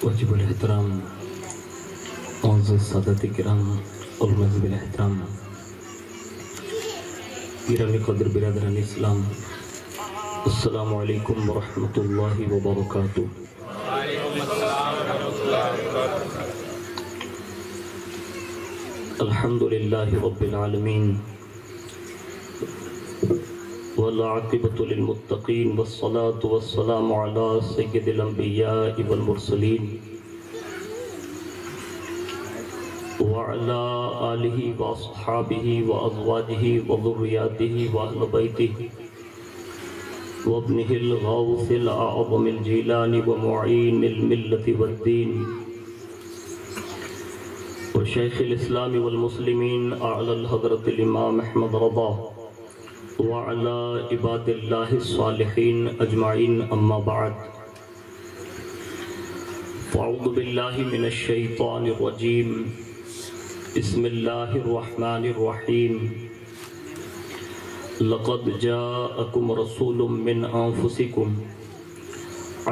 واجب الاحترام معزز سادات کرام اور مذہب الاحترام گرامی قدر برادران اسلام، السلام علیکم ورحمۃ اللہ وبرکاتہ۔ الحمد للہ رب العالمین والعاقبۃ للمتقین والصلاة والسلام علی سید الانبیاء والمرسلین وعلى آلہ واصحابہ وازواجہ وذریاتہ واہل بیتہ وابنہ الغوث الاعظم الجیلانی ومعین الملت والدین وشیخ الاسلام والمسلمین اعلی الحضرت الامام احمد رضا وعلى عباد اللہ الصالحین اجمعین، اما بعد فاعوذ باللہ من الشیطان الرجیم، بسم اللہ الرحمن الرحیم۔ لقد جاءکم رسول من انفسکم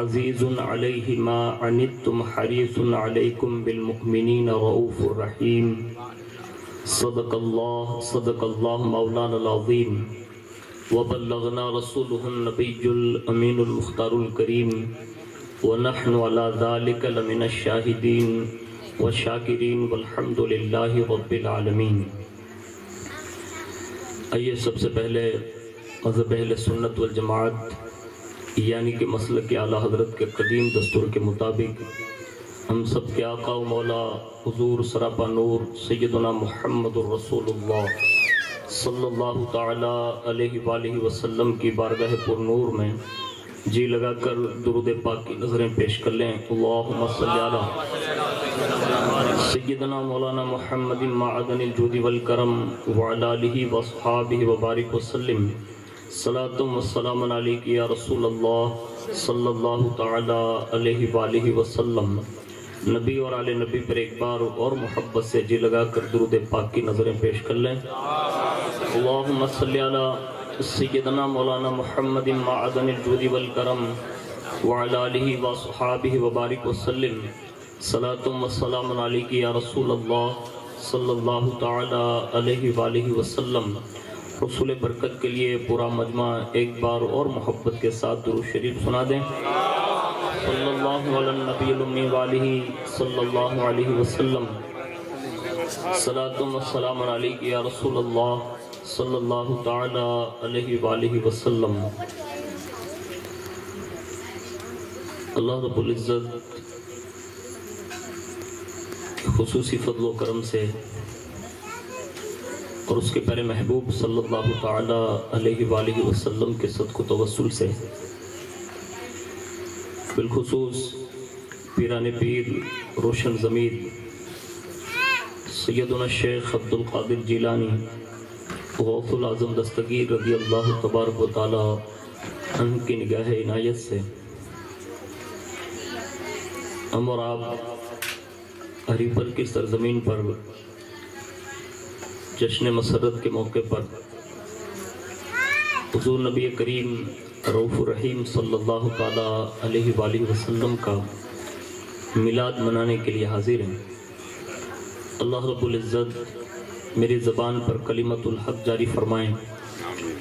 عزیز علیہ ما عنتم حریص علیکم بالمؤمنین رؤوف الرحیم۔ صدق اللہ مولانا العظیم، وبلغنا رسولہ النبی الامین المختار الکریم، ونحن على ذلك لمن الشاہدین والشاکرین والحمد للہ رب العالمین۔ آئیے سب سے پہلے مذہب اہل سنت والجماعت یعنی کہ مسلک اعلیٰ حضرت کے قدیم دستور کے مطابق ہم سب کے آقا و مولا حضور سراپا نور سیدنا محمد الرسول اللہ صلی اللہ تعالی علیہ وآلہ وسلم کی بارگاہ پر نور میں جی لگا کر درود پاک کی نظریں پیش کر لیں۔ اللہم صلی علی سیدنا مولانا محمد معدن الجود والکرم وعلی آلہ واصحابہ وبارک وسلم۔ صلاۃ و سلام علیک یا رسول اللہ صلی اللہ تعالی علیہ وآلہ وسلم۔ نبی اور آل نبی پر ایک بار اور محبت سے جی لگا کر درود پاک کی نظریں پیش کر لیں۔ اللہم صلی علی سیدنا مولانا محمد معدن الجود والکرم وعلی آلہ واصحابہ وبارک وسلم۔ صلاۃ و سلام علیک یا رسول اللہ صلی اللہ تعالی علیہ وآلہ وسلم۔ حصول برکت کے لیے پورا مجمع ایک بار اور محبت کے ساتھ درود شریف سنا دیں۔ صلی اللہ علی النبی الامی وآلہ صلی اللہ علیہ وسلم۔ صلاۃ و سلام علیک یا رسول اللہ صلی اللہ تعالی علیہ وآلہ وسلم۔ اللہ رب العزت خصوصی فضل و کرم سے اور اس کے پیارے محبوب صلی اللہ تعالی علیہ وآلہ وسلم کے صدق و توسل سے بالخصوص پیران پیر روشن ضمیر سیدنا الشیخ عبد القادر جیلانی غوث العظم دستگیر رضی اللہ تبارک و تعالی عنہ کی نگاہ عنایت سے ہم اور آپ ہری پل کی سرزمین پر جشن مسرت کے موقع پر حضور نبی کریم رؤوف الرحیم صلی اللہ تعالی علیہ وآلہ وسلم کا میلاد منانے کے لیے حاضر ہیں۔ اللہ رب العزت میری زبان پر کلمت الحق جاری فرمائیں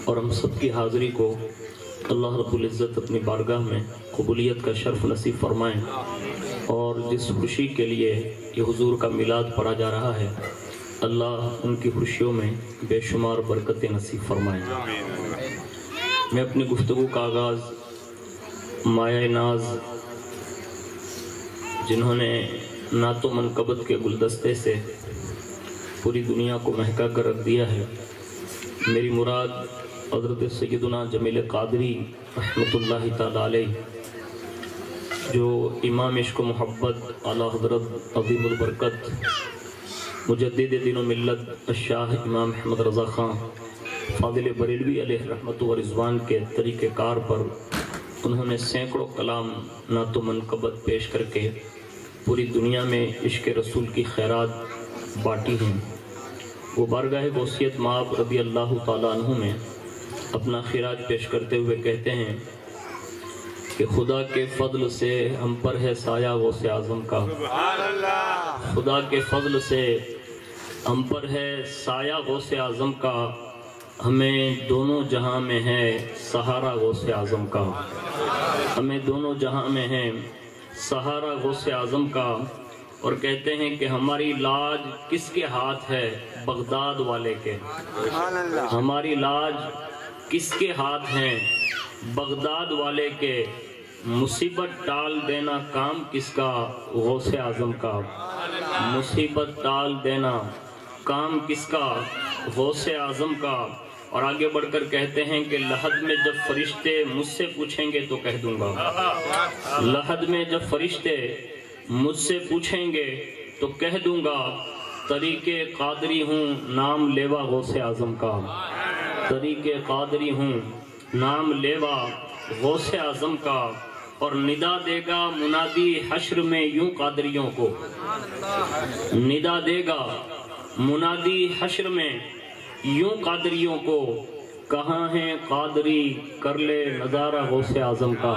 اور ہم سب کی حاضری کو اللہ رب العزت اپنی بارگاہ میں قبولیت کا شرف نصیب فرمائیں، اور جس خوشی کے لیے یہ حضور کا میلاد پڑھا جا رہا ہے اللہ ان کی خوشیوں میں بے شمار برکتیں نصیب فرمائیں۔ میں اپنی گفتگو کا آغاز مایہ ناز جنہوں نے نعت و منقبت کے گلدستے سے پوری دنیا کو مہکا کر رکھ دیا ہے، میری مراد حضرت سیدنا جمیل قادری رحمۃ اللہ تعالی علیہ جو امام عشق و محبت اعلیٰ حضرت عظیم البرکت مجدد دین و ملت الشاہ امام احمد رضا خان فاضل بریلوی علیہ رحمت و رضوان کے طریقہ کار پر انہوں نے سینکڑوں کلام نعت و منقبت پیش کر کے پوری دنیا میں عشق رسول کی خیرات بانٹی ہیں۔ وہ بارگاہ غوثیت مآب رضی اللہ تعالیٰ عنہ میں اپنا خراج پیش کرتے ہوئے کہتے ہیں کہ خدا کے فضل سے ہم پر ہے سایہ غوث اعظم کا، خدا کے فضل سے ہم پر ہے سایہ غوث اعظم کا، ہمیں دونوں جہاں میں ہے سہارا غوث اعظم کا، ہمیں دونوں جہاں میں ہے سہارا غوث اعظم کا۔ اور کہتے ہیں کہ ہماری لاج کس کے ہاتھ ہے؟ بغداد والے کے۔ ہماری لاج کس کے ہاتھ ہیں؟ بغداد والے کے۔ مصیبت ٹال دینا کام کس کا؟ غوث اعظم کا۔ مصیبت ٹال دینا کام کس کا؟ غوث اعظم کا۔ اور آگے بڑھ کر کہتے ہیں کہ لحد میں جب فرشتے مجھ سے پوچھیں گے تو کہہ دوں گا، لحد میں جب فرشتے مجھ سے پوچھیں گے تو کہہ دوں گا، طریق قادری ہوں نام لیوا غوث اعظم کا، طریق قادری ہوں نام لیوا غوث اعظم کا۔ اور ندا دے گا منادی حشر میں یوں قادریوں کو، ندا دے گا منادی حشر میں یوں قادریوں کو، کہاں ہیں قادری کر لے نظارہ غوث اعظم کا،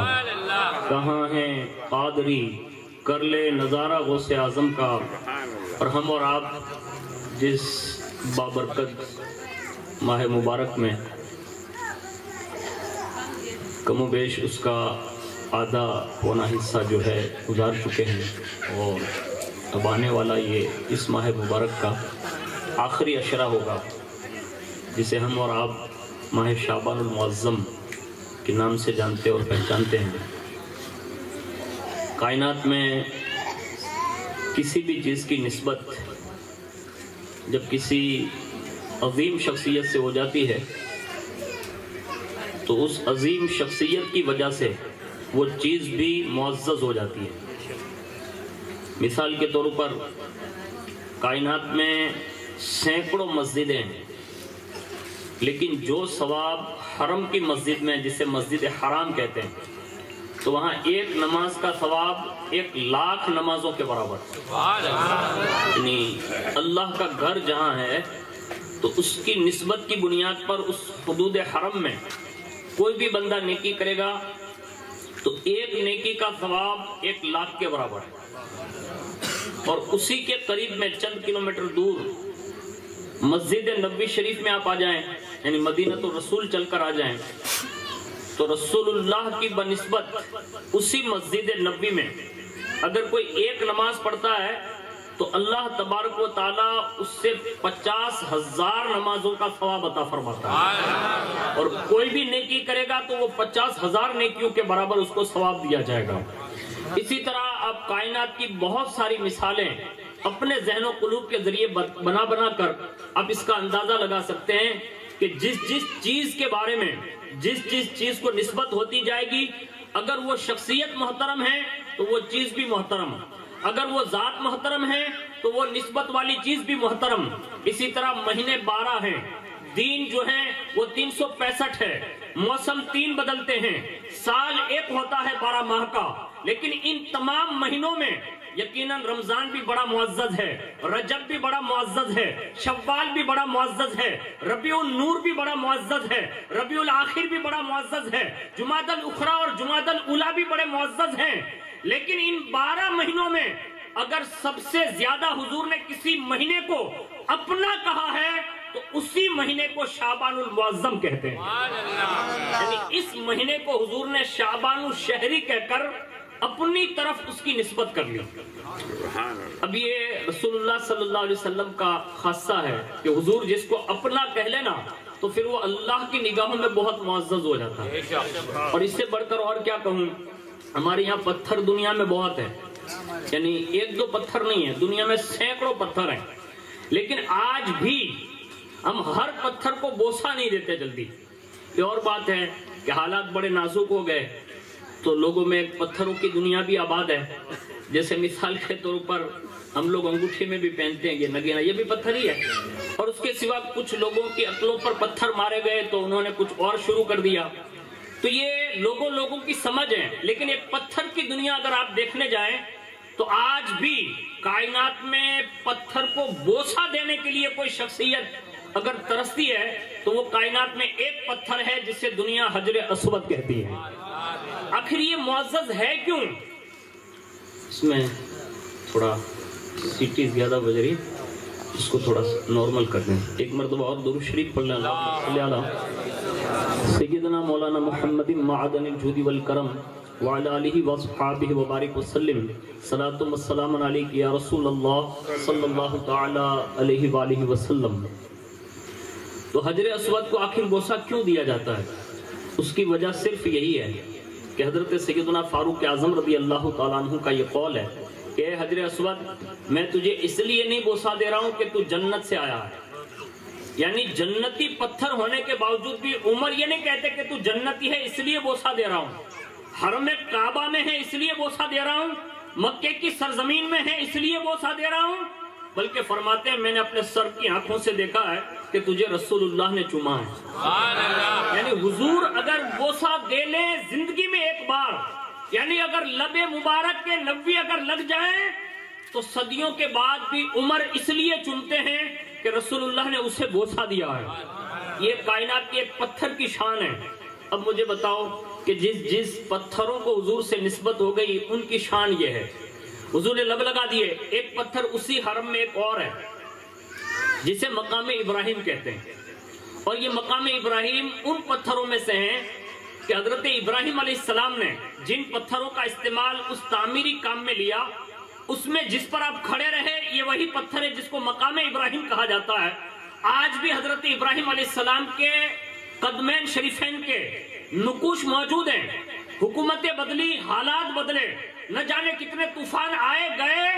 کہاں ہیں قادری کر لے نظارہ غوث اعظم کا۔ اور ہم اور آپ جس بابرکت ماہ مبارک میں کم و بیش اس کا آدھا پونا حصہ جو ہے گزار چکے ہیں، اور اب آنے والا یہ اس ماہ مبارک کا آخری عشرہ ہوگا، جسے ہم اور آپ ماہ شعبان المعظم کے نام سے جانتے اور پہچانتے ہیں۔ کائنات میں کسی بھی چیز کی نسبت جب کسی عظیم شخصیت سے ہو جاتی ہے تو اس عظیم شخصیت کی وجہ سے وہ چیز بھی معزز ہو جاتی ہے۔ مثال کے طور پر کائنات میں سینکڑوں مسجدیں ہیں، لیکن جو ثواب حرم کی مسجد میں، جسے مسجد حرام کہتے ہیں، تو وہاں ایک نماز کا ثواب 1,00,000 نمازوں کے برابر۔ یعنی اللہ کا گھر جہاں ہے تو اس کی نسبت کی بنیاد پر اس حدود حرم میں کوئی بھی بندہ نیکی کرے گا تو ایک نیکی کا ثواب 1,00,000 کے برابر ہے۔ اور اسی کے قریب میں چند کلومیٹر دور مسجد نبوی شریف میں آپ آ جائیں، یعنی مدینہ الرسول چل کر آ جائیں، تو رسول اللہ کی بنسبت اسی مسجد نبوی میں اگر کوئی ایک نماز پڑھتا ہے تو اللہ تبارک و تعالیٰ اس سے 50,000 نمازوں کا ثواب عطا فرماتا ہے، اور کوئی بھی نیکی کرے گا تو وہ 50,000 نیکیوں کے برابر اس کو ثواب دیا جائے گا۔ اسی طرح آپ کائنات کی بہت ساری مثالیں اپنے ذہن و قلوب کے ذریعے بنا بنا کر آپ اس کا اندازہ لگا سکتے ہیں کہ جس چیز کے بارے میں جس چیز کو نسبت ہوتی جائے گی، اگر وہ شخصیت محترم ہے تو وہ چیز بھی محترم، اگر وہ ذات محترم ہے تو وہ نسبت والی چیز بھی محترم۔ اسی طرح مہینے 12 ہیں، دین جو ہے وہ 365 ہے، موسم 3 بدلتے ہیں، سال ایک ہوتا ہے 12 ماہ کا، لیکن ان تمام مہینوں میں یقیناً رمضان بھی بڑا معزز ہے، رجب بھی بڑا معزز ہے، شوال بھی بڑا معزز ہے، ربیع النور بھی بڑا معزز ہے، ربیع الاخر بھی بڑا معزز ہے، جمادی الاخری اور جمادی الاولی بھی بڑے معزز ہیں۔ لیکن ان 12 مہینوں میں اگر سب سے زیادہ حضور نے کسی مہینے کو اپنا کہا ہے تو اسی مہینے کو شعبان المعظم کہتے ہیں۔ یعنی اس مہینے کو حضور نے شعبان الشہری کہہ کر اپنی طرف اس کی نسبت کر لی۔ اب یہ رسول اللہ صلی اللہ علیہ وسلم کا خاصہ ہے کہ حضور جس کو اپنا کہہ لینا تو پھر وہ اللہ کی نگاہوں میں بہت معزز ہو جاتا ہے۔ اور اس سے بڑھ کر اور کیا کہوں، ہمارے یہاں پتھر دنیا میں بہت ہیں، یعنی 1-2 پتھر نہیں ہیں، دنیا میں سینکڑوں پتھر ہیں، لیکن آج بھی ہم ہر پتھر کو بوسہ نہیں دیتے جلدی۔ یہ اور بات ہے کہ حالات بڑے نازک ہو گئے تو لوگوں میں پتھروں کی دنیا بھی آباد ہے۔ جیسے مثال کے طور پر ہم لوگ انگوٹھی میں بھی پہنتے ہیں یہ نگینا، یہ بھی پتھر ہی ہے۔ اور اس کے سوا کچھ لوگوں کی عقلوں پر پتھر مارے گئے تو انہوں نے کچھ اور شروع کر دیا۔ تو یہ لوگوں کی سمجھ ہے، لیکن ایک پتھر کی دنیا اگر آپ دیکھنے جائیں تو آج بھی کائنات میں پتھر کو بوسہ دینے کے لیے کوئی شخصیت اگر ترستی ہے تو وہ کائنات میں ایک پتھر ہے جسے دنیا حجر اسود کہتی ہے۔ آخر یہ معزز ہے کیوں؟ اس میں تھوڑا سیٹی زیادہ بج رہی ہے، اس کو تھوڑا نارمل کر دیں. ایک مرتبہ اور درود شریف پڑھ لیں. اللہم صلی علی سیدنا مولانا محمد معدن الجود والکرم وعلی آلہ واصحابہ وبارک وسلم. صلاۃ و سلام علیک یا رسول اللہ صلی اللہ تعالی علیہ وآلہ وسلم. تو حجر اسود کو آخر بوسہ کیوں دیا جاتا ہے؟ اس کی وجہ صرف یہی ہے کہ حضرت سیدنا فاروق اعظم رضی اللہ تعالیٰ عنہ کا یہ قول ہے کہ اے حجر اسود، میں تجھے اس لیے نہیں بوسہ دے رہا ہوں کہ تو جنت سے آیا ہے. یعنی جنتی پتھر ہونے کے باوجود بھی عمر یہ نہیں کہتے کہ تو جنتی ہے اس لیے بوسہ دے رہا ہوں، حرم کعبہ میں ہے اس لیے بوسہ دے رہا ہوں، مکے کی سرزمین میں ہے اس لیے بوسہ دے رہا ہوں، بلکہ فرماتے ہیں میں نے اپنے سر کی آنکھوں سے دیکھا ہے کہ تجھے رسول اللہ نے چوما ہے. یعنی حضور اگر بوسہ دے لیں زندگی میں ایک بار، یعنی اگر لب مبارک کے 90 اگر لگ جائیں تو صدیوں کے بعد بھی عمر اس لیے چنتے ہیں کہ رسول اللہ نے اسے بوسہ دیا ہے. یہ کائنات کے ایک پتھر کی شان ہے. اب مجھے بتاؤ کہ جس پتھروں کو حضور سے نسبت ہو گئی ان کی شان یہ ہے. حضور نے لب لگا دیے. ایک پتھر اسی حرم میں ایک اور ہے جسے مقام ابراہیم کہتے ہیں، اور یہ مقام ابراہیم ان پتھروں میں سے ہیں کہ حضرت ابراہیم علیہ السلام نے جن پتھروں کا استعمال اس تعمیری کام میں لیا، اس میں جس پر آپ کھڑے رہے یہ وہی پتھر ہے جس کو مقام ابراہیم کہا جاتا ہے. آج بھی حضرت ابراہیم علیہ السلام کے قدمین شریفین کے نقوش موجود ہیں. حکومتیں بدلی، حالات بدلے، نہ جانے کتنے طوفان آئے گئے،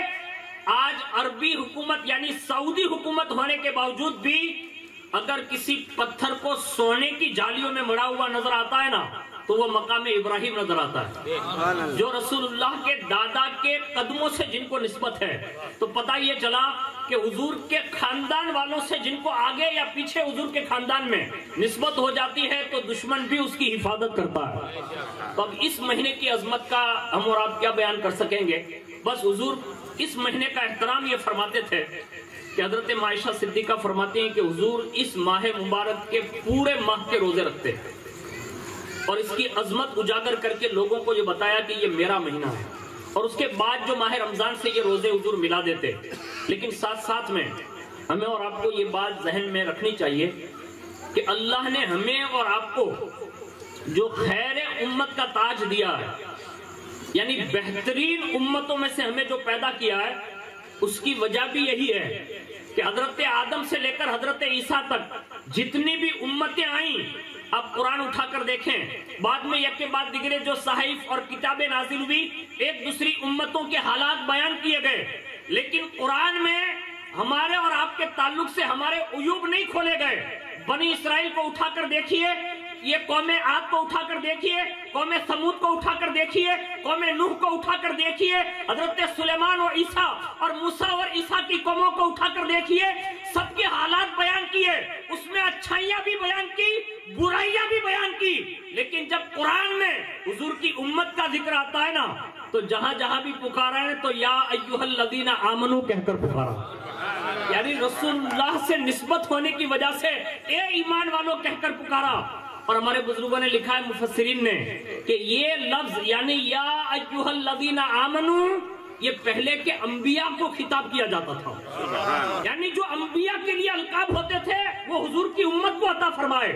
آج عربی حکومت یعنی سعودی حکومت ہونے کے باوجود بھی اگر کسی پتھر کو سونے کی جالیوں میں مڑا ہوا نظر آتا ہے نا تو وہ مقام ابراہیم نظر آتا ہے، جو رسول اللہ کے دادا کے قدموں سے جن کو نسبت ہے. تو پتہ یہ چلا کہ حضور کے خاندان والوں سے جن کو آگے یا پیچھے حضور کے خاندان میں نسبت ہو جاتی ہے تو دشمن بھی اس کی حفاظت کرتا ہے. تو اب اس مہینے کی عظمت کا ہم اور آپ کیا بیان کر سکیں گے؟ بس حضور اس مہینے کا احترام یہ فرماتے تھے کہ حضرت عائشہ صدیقہ فرماتے ہیں کہ حضور اس ماہ مبارک کے پورے ماہ کے روزے رکھتے ہیں اور اس کی عظمت اجاگر کر کے لوگوں کو یہ بتایا کہ یہ میرا مہینہ ہے، اور اس کے بعد جو ماہ رمضان سے یہ روزے حضور ملا دیتے. لیکن ساتھ ساتھ میں ہمیں اور آپ کو یہ بات ذہن میں رکھنی چاہیے کہ اللہ نے ہمیں اور آپ کو جو خیر امت کا تاج دیا ہے، یعنی بہترین امتوں میں سے ہمیں جو پیدا کیا ہے، اس کی وجہ بھی یہی ہے کہ حضرت آدم سے لے کر حضرت عیسیٰ تک جتنی بھی امتیں آئیں، اب قرآن اٹھا کر دیکھیں، بعد میں یک کے بعد دیگرے جو صحائف اور کتابیں نازل ہوئی ایک دوسری امتوں کے حالات بیان کیے گئے، لیکن قرآن میں ہمارے اور آپ کے تعلق سے ہمارے عیوب نہیں کھولے گئے. بنی اسرائیل کو اٹھا کر دیکھیے، یہ قوم عاد کو اٹھا کر دیکھیے، قوم ثمود کو اٹھا کر دیکھیے، قوم نوح کو اٹھا کر دیکھیے، حضرت سلیمان اور عیسیٰ اور موسیٰ اور عیسیٰ کی قوموں کو اٹھا کر دیکھیے. سب کے حالات بیان کیے، اس میں اچھائیاں بھی بیان کی، برائیاں بھی بیان کی. لیکن جب قرآن میں حضور کی امت کا ذکر آتا ہے نا تو جہاں جہاں بھی پکارا ہے تو یا ایھا الذین آمنو کہہ کر پکارا، یعنی رسول اللہ سے نسبت ہونے کی وجہ سے اے ایمان والوں کہہ کر پکارا. اور ہمارے بزرگوں نے لکھا ہے، مفسرین نے، کہ یہ لفظ یعنی یا ایھا الذین آمنو یہ پہلے کے انبیاء کو خطاب کیا جاتا تھا. یعنی جو انبیاء کے لیے القاب ہوتے تھے وہ حضور کی امت کو عطا فرمائے.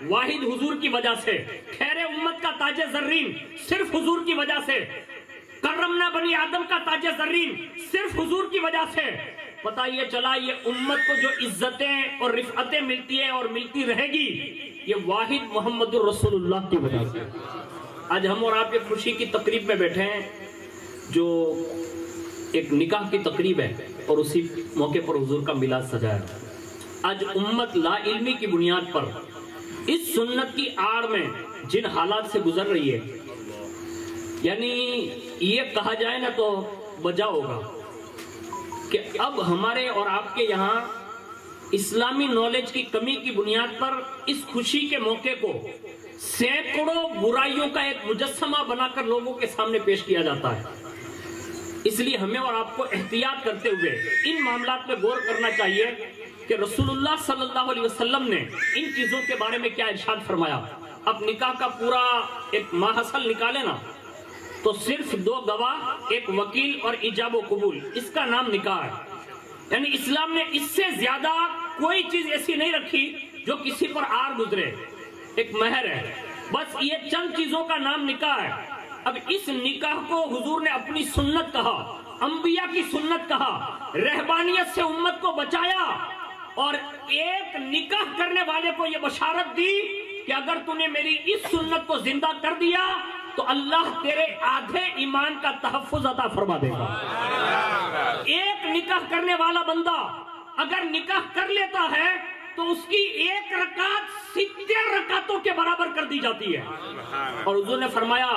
واحد حضور کی وجہ سے، خیر امت کا تاج زرین صرف حضور کی وجہ سے، کرمنا بنی آدم کا تاج زرین صرف حضور کی وجہ سے. پتہ یہ چلا یہ امت کو جو عزتیں اور رفعتیں ملتی ہیں اور ملتی رہے گی یہ واحد محمد الرسول اللہ کی وجہ سے. آج ہم اور آپ ایک خوشی کی تقریب میں بیٹھے ہیں جو ایک نکاح کی تقریب ہے اور اسی موقع پر حضور کا میلاد سجایا. آج امت لا علمی کی بنیاد پر اس سنت کی آڑ میں جن حالات سے گزر رہی ہے، یعنی یہ کہا جائے نا تو بجا ہوگا کہ اب ہمارے اور آپ کے یہاں اسلامی نالج کی کمی کی بنیاد پر اس خوشی کے موقع کو سینکڑوں برائیوں کا ایک مجسمہ بنا کر لوگوں کے سامنے پیش کیا جاتا ہے. اس لیے ہمیں اور آپ کو احتیاط کرتے ہوئے ان معاملات میں غور کرنا چاہیے کہ رسول اللہ صلی اللہ علیہ وسلم نے ان چیزوں کے بارے میں کیا ارشاد فرمایا. اب نکاح کا پورا ایک ماحصل نکالے نا تو صرف 2 گواہ، ایک وکیل اور ایجاب و قبول، اس کا نام نکاح ہے۔ یعنی اسلام نے اس سے زیادہ کوئی چیز ایسی نہیں رکھی جو کسی پر آر گزرے۔ ایک مہر ہے، بس یہ چند چیزوں کا نام نکاح ہے۔ اب اس نکاح کو حضور نے اپنی سنت کہا، انبیاء کی سنت کہا، رہبانیت سے امت کو بچایا، اور ایک نکاح کرنے والے کو یہ بشارت دی کہ اگر تو نے میری اس سنت کو زندہ کر دیا تو اللہ تیرے آدھے ایمان کا تحفظ عطا فرما دے گا۔ ایک نکاح کرنے والا بندہ اگر نکاح کر لیتا ہے تو اس کی 1 رکعت 70 رکعتوں کے برابر کر دی جاتی ہے۔ اور حضور نے فرمایا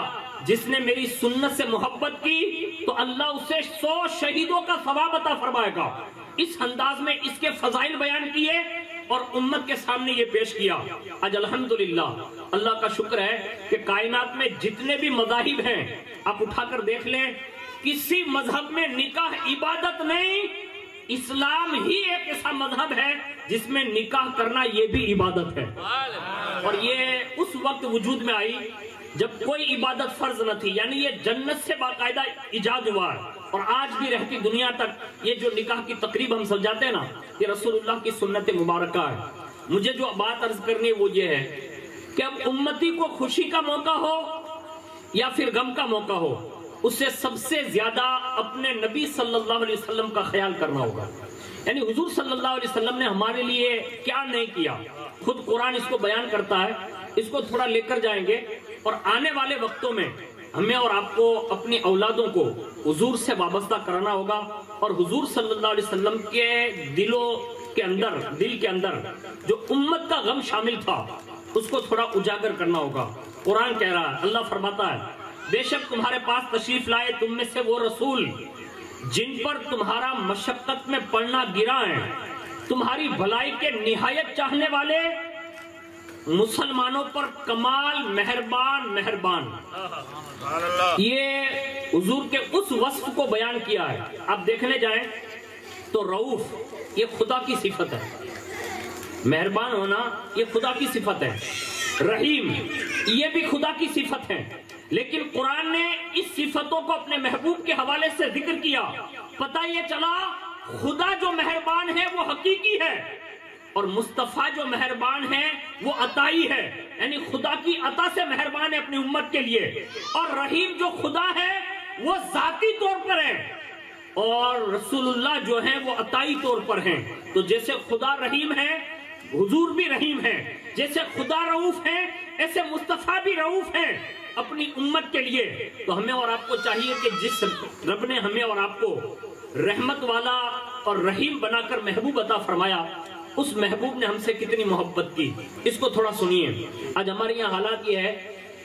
جس نے میری سنت سے محبت کی تو اللہ اسے 100 شہیدوں کا ثواب عطا فرمائے گا۔ اس انداز میں اس کے فضائل بیان کیے اور امت کے سامنے یہ پیش کیا۔ آج الحمدللہ اللہ کا شکر ہے کہ کائنات میں جتنے بھی مذاہب ہیں آپ اٹھا کر دیکھ لیں، کسی مذہب میں نکاح عبادت نہیں، اسلام ہی ایک ایسا مذہب ہے جس میں نکاح کرنا یہ بھی عبادت ہے۔ اور یہ اس وقت وجود میں آئی جب کوئی عبادت فرض نہ تھی، یعنی یہ جنت سے باقاعدہ ایجاد ہوا ہے۔ اور آج بھی رہتی دنیا تک یہ جو نکاح کی تقریب ہم سمجھاتے ہیں نا، یہ رسول اللہ کی سنت مبارکہ ہے۔ مجھے جو بات عرض کرنی ہے وہ یہ ہے کہ اب امتی کو خوشی کا موقع ہو یا پھر غم کا موقع ہو، اس سے سب سے زیادہ اپنے نبی صلی اللہ علیہ وسلم کا خیال کرنا ہوگا۔ یعنی حضور صلی اللہ علیہ وسلم نے ہمارے لیے کیا نہیں کیا، خود قرآن اس کو بیان کرتا ہے۔ اس کو تھوڑا لے کر جائیں گے اور آنے والے وقتوں میں ہمیں اور آپ کو اپنی اولادوں کو حضور سے وابستہ کرانا ہوگا، اور حضور صلی اللہ علیہ وسلم کے دل کے اندر جو امت کا غم شامل تھا اس کو تھوڑا اجاگر کرنا ہوگا۔ قرآن کہہ رہا ہے، اللہ فرماتا ہے بے شک تمہارے پاس تشریف لائے تم میں سے وہ رسول جن پر تمہارا مشقت میں پڑنا گرا ہے، تمہاری بھلائی کے نہایت چاہنے والے، مسلمانوں پر کمال مہربان۔ یہ حضور کے اس وصف کو بیان کیا ہے۔ آپ دیکھنے جائیں تو رؤوف یہ خدا کی صفت ہے، مہربان ہونا یہ خدا کی صفت ہے، رحیم یہ بھی خدا کی صفت ہے، لیکن قرآن نے اس صفتوں کو اپنے محبوب کے حوالے سے ذکر کیا۔ پتہ یہ چلا خدا جو مہربان ہے وہ حقیقی ہے، اور مصطفیٰ جو مہربان ہے وہ عطائی ہے، یعنی خدا کی عطا سے مہربان ہے اپنی امت کے لیے۔ اور رحیم جو خدا ہے وہ ذاتی طور پر ہے، اور رسول اللہ جو ہیں وہ عطائی طور پر ہیں۔ تو جیسے خدا رحیم ہے حضور بھی رحیم ہے، جیسے خدا رؤوف ہے ایسے مصطفیٰ بھی رؤوف ہیں اپنی امت کے لیے۔ تو ہمیں اور آپ کو چاہیے کہ جس رب نے ہمیں اور آپ کو رحمت والا اور رحیم بنا کر محبوب عطا فرمایا، اس محبوب نے ہم سے کتنی محبت کی، اس کو تھوڑا سنیے۔ آج ہمارے یہاں حالات یہ ہے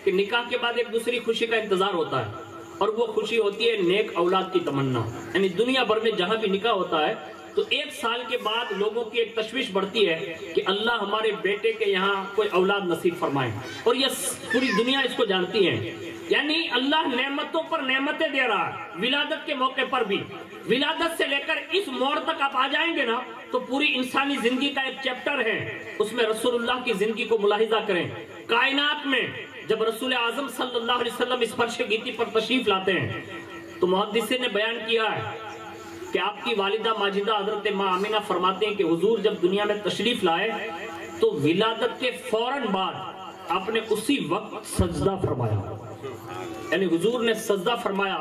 کہ نکاح کے بعد ایک دوسری خوشی کا انتظار ہوتا ہے، اور وہ خوشی ہوتی ہے نیک اولاد کی تمنا۔ یعنی دنیا بھر میں جہاں بھی نکاح ہوتا ہے تو 1 سال کے بعد لوگوں کی ایک تشویش بڑھتی ہے کہ اللہ ہمارے بیٹے کے یہاں کوئی اولاد نصیب فرمائے، اور یہ پوری دنیا اس کو جانتی ہے۔ یعنی اللہ نعمتوں پر نعمتیں دے رہا ہے، ولادت کے موقع پر بھی۔ ولادت سے لے کر اس موڑ تک آپ آ جائیں گے نا تو پوری انسانی زندگی کا ایک چیپٹر ہے، اس میں رسول اللہ کی زندگی کو ملاحظہ کریں۔ کائنات میں جب رسول اعظم صلی اللہ علیہ وسلم اس فرش گیتی پر تشریف لاتے ہیں تو محدثین نے بیان کیا ہے کہ آپ کی والدہ ماجدہ حضرت ماں آمینہ فرماتے ہیں کہ حضور جب دنیا میں تشریف لائے تو ولادت کے فوراً بعد آپ نے اسی وقت سجدہ فرمایا، یعنی حضور نے سجدہ فرمایا،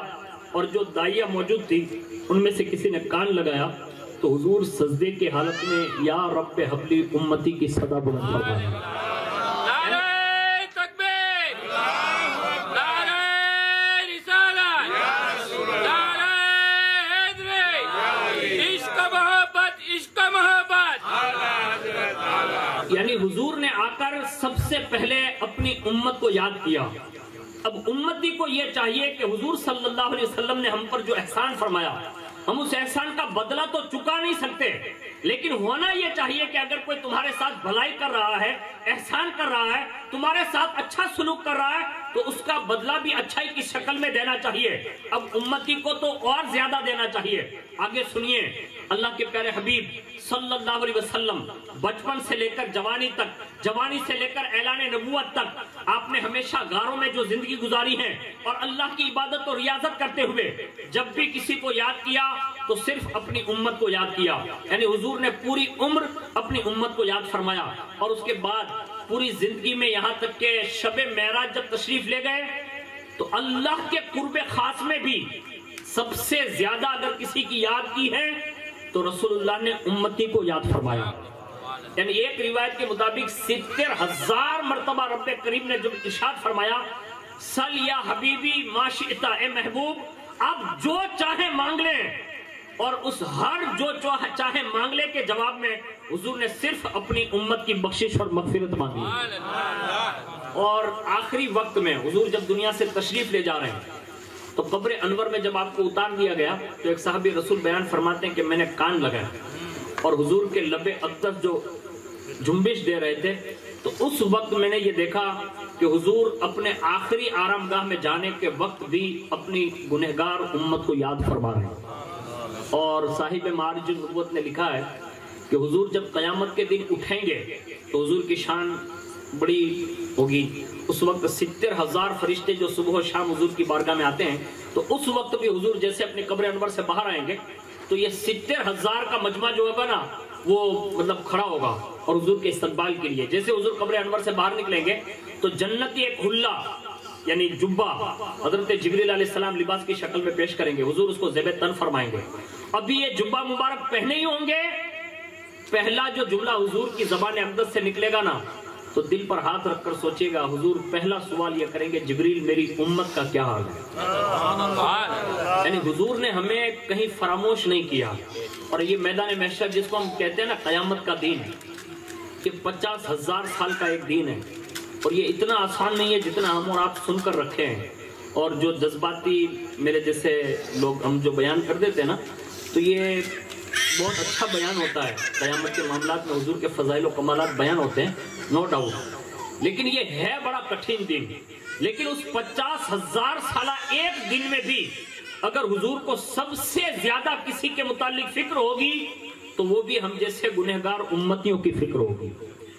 اور جو دائیہ موجود تھی ان میں سے کسی نے کان لگایا تو حضور سجدے کے حالت میں یا رب حبلی امتی کی صدا بلند فرمایا۔ یعنی حضور نے آ کر سب سے پہلے اپنی امت کو یاد کیا۔ اب امتی کو یہ چاہیے کہ حضور صلی اللہ علیہ وسلم نے ہم پر جو احسان فرمایا، ہم اس احسان کا بدلہ تو چکا نہیں سکتے، لیکن ہونا یہ چاہیے کہ اگر کوئی تمہارے ساتھ بھلائی کر رہا ہے، احسان کر رہا ہے، تمہارے ساتھ اچھا سلوک کر رہا ہے، تو اس کا بدلہ بھی اچھائی کی شکل میں دینا چاہیے۔ اب امتی کو تو اور زیادہ دینا چاہیے۔ آگے سنیے، اللہ کے پیارے حبیب صلی اللہ علیہ وسلم بچپن سے لے کر جوانی تک، جوانی سے لے کر اعلان نبوت تک آپ نے ہمیشہ غاروں میں جو زندگی گزاری ہے اور اللہ کی عبادت اور ریاضت کرتے ہوئے جب بھی کسی کو یاد کیا تو صرف اپنی امت کو یاد کیا۔ یعنی حضور نے پوری عمر اپنی امت کو یاد فرمایا، اور اس کے بعد پوری زندگی میں یہاں تک کہ شب معراج جب تشریف لے گئے تو اللہ کے قرب خاص میں بھی سب سے زیادہ اگر کسی کی یاد کی ہے تو رسول اللہ نے امتی کو یاد فرمایا۔ یعنی ایک روایت کے مطابق 70,000 مرتبہ رب کریم نے جب ارشاد فرمایا سل یا حبیبی ما شئت، اے محبوب اب جو چاہے مانگ لیں، اور اس ہر جو چاہے مانگ لے کے جواب میں حضور نے صرف اپنی امت کی بخشش اور مغفرت مانگی۔ اور آخری وقت میں حضور جب دنیا سے تشریف لے جا رہے ہیں تو قبر انور میں جب آپ کو اتار دیا گیا تو ایک صحابی رسول بیان فرماتے ہیں کہ میں نے کان لگایا اور حضور کے لب اقدس جو جنبش دے رہے تھے، تو اس وقت میں نے یہ دیکھا کہ حضور اپنے آخری آرام گاہ میں جانے کے وقت بھی اپنی گنہگار امت کو یاد فرما رہے ہیں۔ اور صاحب معارج النبوت نے لکھا ہے کہ حضور جب قیامت کے دن اٹھیں گے تو حضور کی شان بڑی ہوگی۔ اس وقت 70,000 فرشتے جو صبح و شام حضور کی بارگاہ میں آتے ہیں، تو اس وقت بھی حضور جیسے اپنی قبر انور سے باہر آئیں گے تو یہ 70,000 کا مجمع جو ہوگا نا وہ مطلب کھڑا ہوگا اور حضور کے استقبال کے لیے۔ جیسے حضور قبر انور سے باہر نکلیں گے تو جنتی ایک حلہ یعنی جبہ حضرت جبریل علیہ السلام لباس کی شکل میں پیش کریں گے، حضور اس کو زیب تن فرمائیں گے۔ ابھی یہ جبہ مبارک پہنے ہی ہوں گے، پہلا جو جملہ حضور کی زبان اقدس سے نکلے گا نا تو دل پر ہاتھ رکھ کر سوچے گا، حضور پہلا سوال یہ کریں گے جبریل میری امت کا کیا حال ہے۔ یعنی حضور نے ہمیں کہیں فراموش نہیں کیا۔ اور یہ میدان محشر جس کو ہم کہتے ہیں نا قیامت کا دن، کہ 50,000 سال کا ایک دن ہے، اور یہ اتنا آسان نہیں ہے جتنا ہم اور آپ سن کر رکھے ہیں۔ اور جو جذباتی میرے جیسے لوگ ہم جو بیان کر دیتے ہیں نا تو یہ بہت اچھا بیان ہوتا ہے، قیامت کے معاملات میں حضور کے فضائل و کمالات بیان ہوتے ہیں، نو ڈاؤٹ، لیکن یہ ہے بڑا کٹھن دن۔ لیکن اس 50,000 سالہ ایک دن میں بھی اگر حضور کو سب سے زیادہ کسی کے متعلق فکر ہوگی تو وہ بھی ہم جیسے گنہگار امتیوں کی فکر ہوگی۔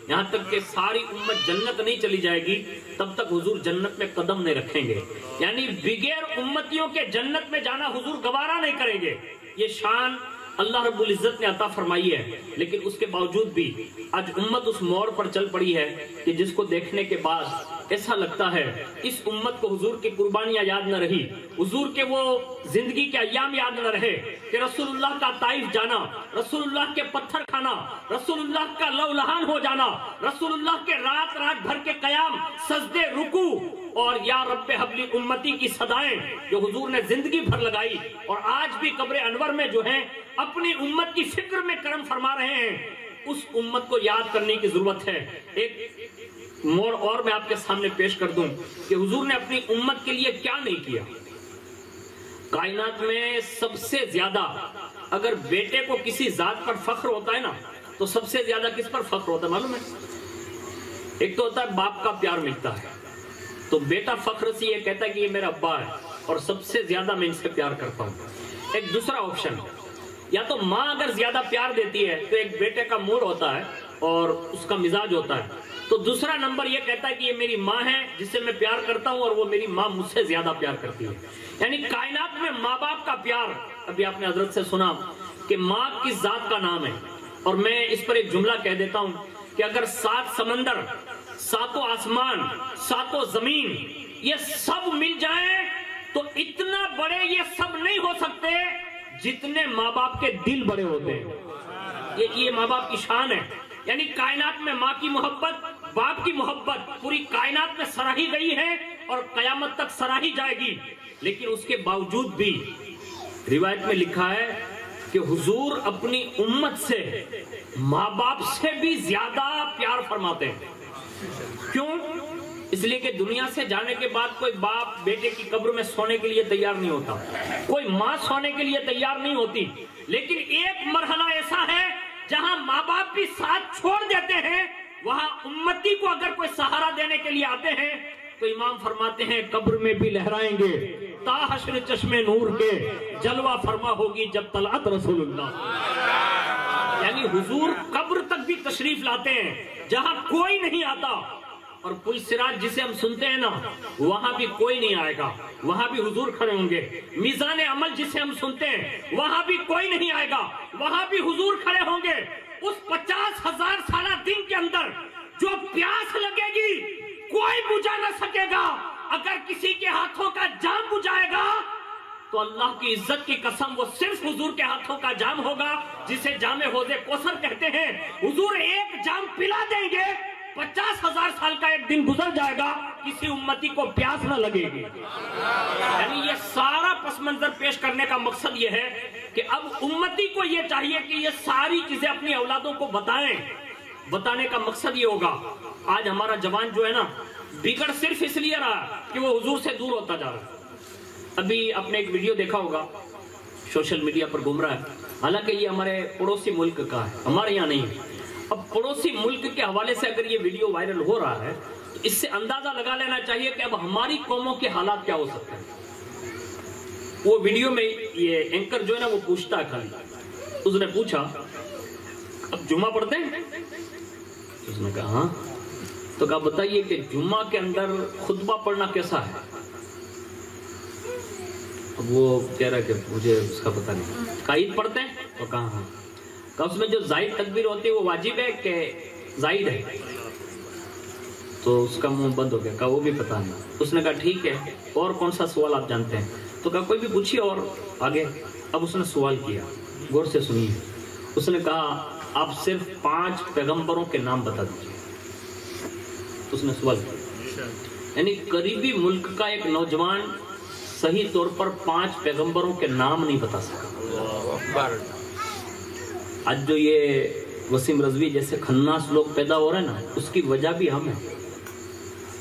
یہاں تک کہ ساری امت جنت نہیں چلی جائے گی تب تک حضور جنت میں قدم نہیں رکھیں گے، یعنی بغیر امتیوں کے جنت میں جانا حضور گوارا نہیں کریں گے۔ یہ شان اللہ رب العزت نے عطا فرمائی ہے، لیکن اس کے باوجود بھی آج امت اس موڑ پر چل پڑی ہے کہ جس کو دیکھنے کے بعد ایسا لگتا ہے اس امت کو حضور کی قربانیاں یاد نہ رہی، حضور کے وہ زندگی کے ایام یاد نہ رہے کہ رسول اللہ کا طائف جانا، رسول اللہ کے پتھر کھانا، رسول اللہ کا لو لہان ہو جانا، رسول اللہ کے رات رات بھر کے قیام، سجدے، رکوع اور یا رب حبلی امتی کی صدائیں جو حضور نے زندگی بھر لگائی، اور آج بھی قبر انور میں جو ہیں اپنی امت کی فکر میں کرم فرما رہے ہیں، اس امت کو یاد کرنے کی ضرورت ہے۔ ایک موڑ اور میں آپ کے سامنے پیش کر دوں کہ حضور نے اپنی امت کے لیے کیا نہیں کیا۔ کائنات میں سب سے زیادہ اگر بیٹے کو کسی ذات پر فخر ہوتا ہے نا تو سب سے زیادہ کس پر فخر ہوتا ہے معلوم ہے؟ ایک تو ہوتا ہے باپ کا پیار ملتا ہے، تو بیٹا فخر سے یہ کہتا ہے کہ یہ میرا ابا ہے اور سب سے زیادہ میں ان سے پیار کرتا ہوں۔ ایک دوسرا آپشن، یا تو ماں اگر زیادہ پیار دیتی ہے تو ایک بیٹے کا موڈ ہوتا ہے اور اس کا مزاج ہوتا ہے، تو دوسرا نمبر یہ کہتا ہے کہ یہ میری ماں ہے جس سے میں پیار کرتا ہوں اور وہ میری ماں مجھ سے زیادہ پیار کرتی ہے۔ یعنی کائنات میں ماں باپ کا پیار، ابھی آپ نے حضرت سے سنا کہ ماں کس ذات کا نام ہے، اور میں اس پر ایک جملہ کہہ دیتا ہوں کہ اگر 7 سمندر، 7 آسمان، 7 زمین یہ سب مل جائیں تو اتنا بڑے یہ سب نہیں ہو سکتے جتنے ماں باپ کے دل بڑے ہوتے ہیں۔ یہ ماں باپ کی شان ہے۔ یعنی کائنات میں ماں کی محبت، باپ کی محبت پوری کائنات میں سراہی گئی ہے اور قیامت تک سراہی جائے گی، لیکن اس کے باوجود بھی روایت میں لکھا ہے کہ حضور اپنی امت سے ماں باپ سے بھی زیادہ پیار فرماتے ہیں۔ کیوں؟ اس لیے کہ دنیا سے جانے کے بعد کوئی باپ بیٹے کی قبر میں سونے کے لیے تیار نہیں ہوتا، کوئی ماں سونے کے لیے تیار نہیں ہوتی، لیکن ایک مرحلہ ایسا ہے جہاں ماں باپ بھی ساتھ چھوڑ دیتے ہیں وہاں امتی کو اگر کوئی سہارا دینے کے لیے آتے ہیں تو امام فرماتے ہیں قبر میں بھی لہرائیں گے تا حشر چشمے نور کے جلوہ فرما ہوگی جب طلعت رسول اللہ. یعنی حضور قبر تک بھی تشریف لاتے ہیں جہاں کوئی نہیں آتا. اور پل صراط جسے ہم سنتے ہیں نا وہاں بھی کوئی نہیں آئے گا, وہاں بھی حضور کھڑے ہوں گے. میزان عمل جسے ہم سنتے ہیں وہاں بھی کوئی نہیں آئے گا, وہاں بھی حضور کھڑے ہوں گے. اس 50,000 سالہ دن کے اندر جو پیاس لگے گی کوئی بجھا نہ سکے گا. اگر کسی کے ہاتھوں کا جام بجھائے گا تو اللہ کی عزت کی قسم وہ صرف حضور کے ہاتھوں کا جام ہوگا جسے جام حوض کوثر کہتے ہیں. حضور ایک جام پلا دیں گے 50,000 سال کا ایک دن گزر جائے گا کسی امتی کو پیاس نہ لگے گی. یعنی یہ سارا پس منظر پیش کرنے کا مقصد یہ ہے کہ اب امتی کو یہ چاہیے کہ یہ ساری چیزیں اپنی اولادوں کو بتائیں. بتانے کا مقصد یہ ہوگا آج ہمارا جوان جو ہے نا بگڑ صرف اس لیے رہا کہ وہ حضور سے دور ہوتا جا رہا ہے. ابھی آپ نے ایک ویڈیو دیکھا ہوگا سوشل میڈیا پر گھوم رہا ہے, حالانکہ یہ ہمارے پڑوسی ملک کا ہے, ہمارے یہاں نہیں ہے. اب پڑوسی ملک کے حوالے سے اگر یہ ویڈیو وائرل ہو رہا ہے تو اس سے اندازہ لگا لینا چاہیے کہ اب ہماری قوموں کے حالات کیا ہو سکتے ہیں. وہ ویڈیو میں یہ اینکر جو ہے نا وہ پوچھتا ہے, خالی اس نے پوچھا اب جمعہ پڑھتے ہیں؟ اس نے کہا ہاں. تو کہا بتائیے کہ جمعہ کے اندر خطبہ پڑھنا کیسا ہے؟ اب وہ کہہ رہا ہے کہ مجھے اس کا پتہ نہیں. کہا عید پڑھتے ہیں؟ تو کہا ہاں. کہا اس میں جو زائد تکبیر ہوتی ہے وہ واجب ہے کہ زائد ہے؟ تو اس کا منہ بند ہو گیا, کہا وہ بھی پتہ نہیں. اس نے کہا ٹھیک ہے اور کون سا سوال آپ جانتے ہیں؟ تو کہا کوئی بھی پوچھیے اور آگے. اب اس نے سوال کیا, غور سے سنیے. اس نے کہا آپ صرف 5 پیغمبروں کے نام بتا دیجیے. اس نے سوال کیا, یعنی قریبی ملک کا ایک نوجوان صحیح طور پر 5 پیغمبروں کے نام نہیں بتا سکا. آج جو یہ وسیم رضوی جیسے خناس لوگ پیدا ہو رہے ہیں نا اس کی وجہ بھی ہم ہیں.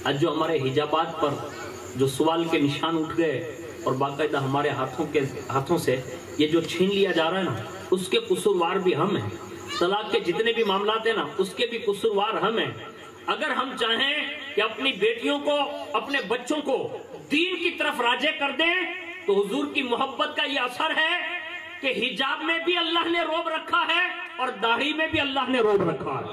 آج جو ہمارے حجابات پر جو سوال کے نشان اٹھ گئے اور باقاعدہ ہمارے ہاتھوں سے یہ جو چھین لیا جا رہا ہے نا اس کے قصوروار بھی ہم ہیں. طلاق کے جتنے بھی معاملات ہیں نا اس کے بھی قصوروار ہم ہیں. اگر ہم چاہیں کہ اپنی بیٹیوں کو اپنے بچوں کو دین کی طرف راجع کر دیں تو حضور کی محبت کا یہ اثر ہے کہ حجاب میں بھی اللہ نے روب رکھا ہے اور داڑھی میں بھی اللہ نے روب رکھا ہے.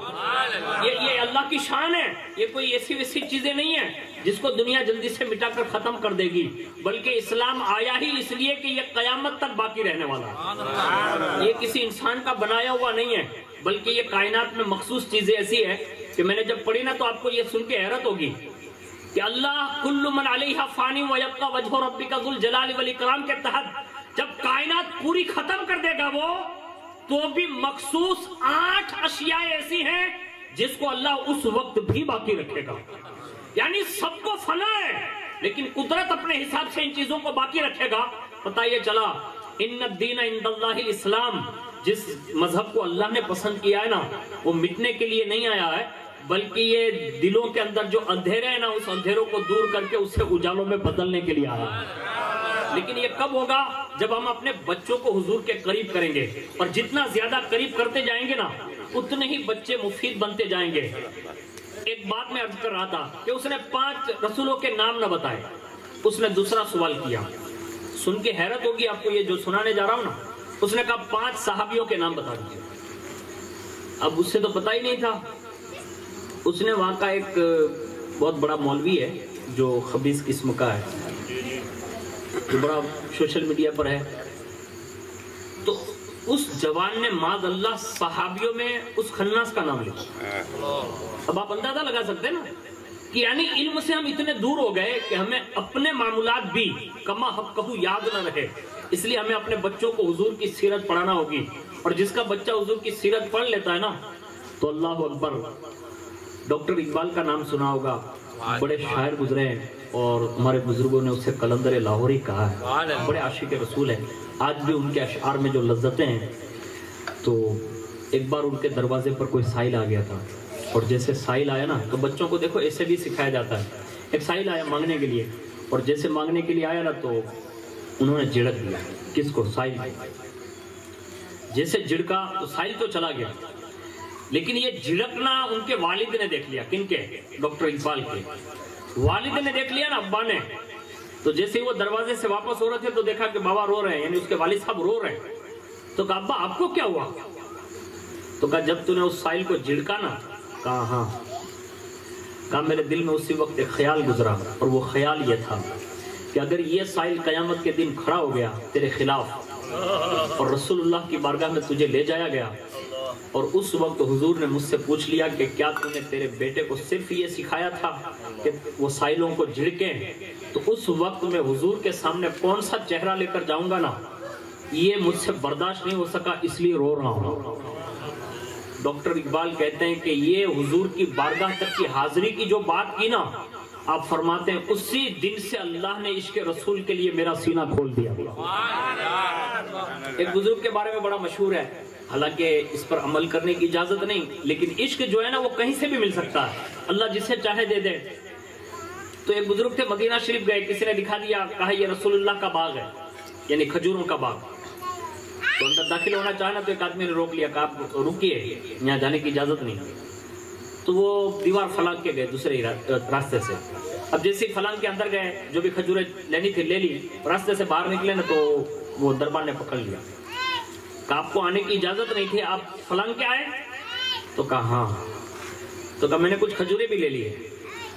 یہ اللہ کی شان ہے. یہ کوئی ایسی ویسی چیزیں نہیں ہیں جس کو دنیا جلدی سے مٹا کر ختم کر دے گی, بلکہ اسلام آیا ہی اس لیے کہ یہ قیامت تک باقی رہنے والا ہے. یہ کسی انسان کا بنایا ہوا نہیں ہے بلکہ یہ کائنات میں مخصوص چیزیں ایسی ہے کہ میں نے جب پڑھی نا تو آپ کو یہ سن کے حیرت ہوگی کہ اللہ کل من علیہا فانی ویبقی وجہ ربک ذو الجلال والاکرام کے تحت جب کائنات پوری ختم کر دے گا وہ تو بھی مخصوص 8 اشیاء ایسی ہیں جس کو اللہ اس وقت بھی باقی رکھے گا. یعنی سب کو فنا ہے لیکن قدرت اپنے حساب سے ان چیزوں کو باقی رکھے گا. پتہ یہ چلا ان الدین عند اللہ الاسلام, جس مذہب کو اللہ نے پسند کیا ہے نا وہ مٹنے کے لیے نہیں آیا ہے بلکہ یہ دلوں کے اندر جو اندھیرے ہیں نا اس اندھیروں کو دور کر کے اسے اجالوں میں بدلنے کے لیے آیا ہے. لیکن یہ کب ہوگا؟ جب ہم اپنے بچوں کو حضور کے قریب کریں گے, اور جتنا زیادہ قریب کرتے جائیں گے نا اتنے ہی بچے مفید بنتے جائیں گے. ایک بات میں عرض کر رہا تھا کہ اس نے 5 رسولوں کے نام نہ بتائے. اس نے دوسرا سوال کیا, سن کے حیرت ہوگی آپ کو یہ جو سنانے جا رہا ہوں نا. اس نے کہا 5 صحابیوں کے نام بتا دیجیے. اب اس سے تو پتہ ہی نہیں تھا. اس نے وہاں کا ایک بہت بڑا مولوی ہے جو خبیث قسم کا ہے, جو بڑا سوشل میڈیا پر ہے, تو اس جوان نے معاذ اللہ صحابیوں میں اس خناس کا نام لکھا. اب آپ اندازہ لگا سکتے ہیں نا کہ یعنی علم سے ہم اتنے دور ہو گئے کہ ہمیں اپنے معمولات بھی کما حق کہو یاد نہ رہے. اس لیے ہمیں اپنے بچوں کو حضور کی سیرت پڑھانا ہوگی, اور جس کا بچہ حضور کی سیرت پڑھ لیتا ہے نا تو اللہ اکبر. ڈاکٹر اقبال کا نام سنا ہوگا, بڑے شاعر گزرے ہیں اور ہمارے بزرگوں نے اسے قلندر لاہوری کہا ہے. بڑے عاشق رسول ہیں. آج بھی ان کے اشعار میں جو لذتیں ہیں. تو ایک بار ان کے دروازے پر کوئی سائل آ گیا تھا, اور جیسے سائل آیا نا تو بچوں کو دیکھو ایسے بھی سکھایا جاتا ہے. ایک سائل آیا مانگنے کے لیے, اور جیسے مانگنے کے لیے آیا نا تو انہوں نے جھڑک دیا. کس کو؟ سائل. جیسے جھڑکا تو ساحل تو چلا گیا، لیکن یہ جھڑکنا ان کے والد نے دیکھ لیا. کن کے؟ ڈاکٹر اقبال کے والد نے دیکھ لیا نا، ابا نے. تو جیسے وہ دروازے سے واپس ہو رہے تھے تو دیکھا کہ بابا رو رہے ہیں، یعنی اس کے والد صاحب رو رہے ہیں. تو کہا ابا آپ کو کیا ہوا؟ تو کہا جب تو نے اس ساحل کو جھڑکا نا. کہا ہاں. کہا میرے دل میں اسی وقت ایک خیال گزرا، اور وہ خیال یہ تھا کہ اگر یہ ساحل قیامت کے دن کھڑا ہو گیا تیرے خلاف اور رسول اللہ کی بارگاہ میں تجھے لے جایا گیا، اور اس وقت حضور نے مجھ سے پوچھ لیا کہ کیا تو نے تیرے بیٹے کو صرف یہ سکھایا تھا کہ وہ ساحلوں کو جھڑکیں، تو اس وقت میں حضور کے سامنے کون سا چہرہ لے کر جاؤں گا نا، یہ مجھ سے برداشت نہیں ہو سکا، اس لیے رو رہا ہوں. ڈاکٹر اقبال کہتے ہیں کہ یہ حضور کی بارگاہ تک کی حاضری کی جو بات کی نا، آپ فرماتے ہیں اسی دن سے اللہ نے عشق رسول کے لیے میرا سینہ کھول دیا. ایک بزرگ کے بارے میں بڑا مشہور ہے، حالانکہ اس پر عمل کرنے کی اجازت نہیں، لیکن عشق جو ہے نا وہ کہیں سے بھی مل سکتا ہے، اللہ جسے چاہے دے دے. تو ایک بزرگ تھے، مدینہ شریف گئے، کسی نے دکھا دیا، کہا یہ رسول اللہ کا باغ ہے، یعنی کھجوروں کا باغ. تو اندر داخل ہونا چاہنا تو ایک آدمی نے روک لیا، کہا آپ رکیے، یہاں جانے کی اجازت نہیں. تو وہ دیوار پھلانگ کے گئے دوسرے راستے سے. اب جیسے پھلانگ کے اندر گئے، جو بھی کھجوریں لینی تھی لے لی، راستے سے باہر نکلے نا تو وہ دربار نے پکڑ لیا. کہا آپ کو آنے کی اجازت نہیں تھی، آپ پھلانگ کے آئے؟ تو کہا ہاں. تو کہا میں نے کچھ کھجوریں بھی لے لی ہے.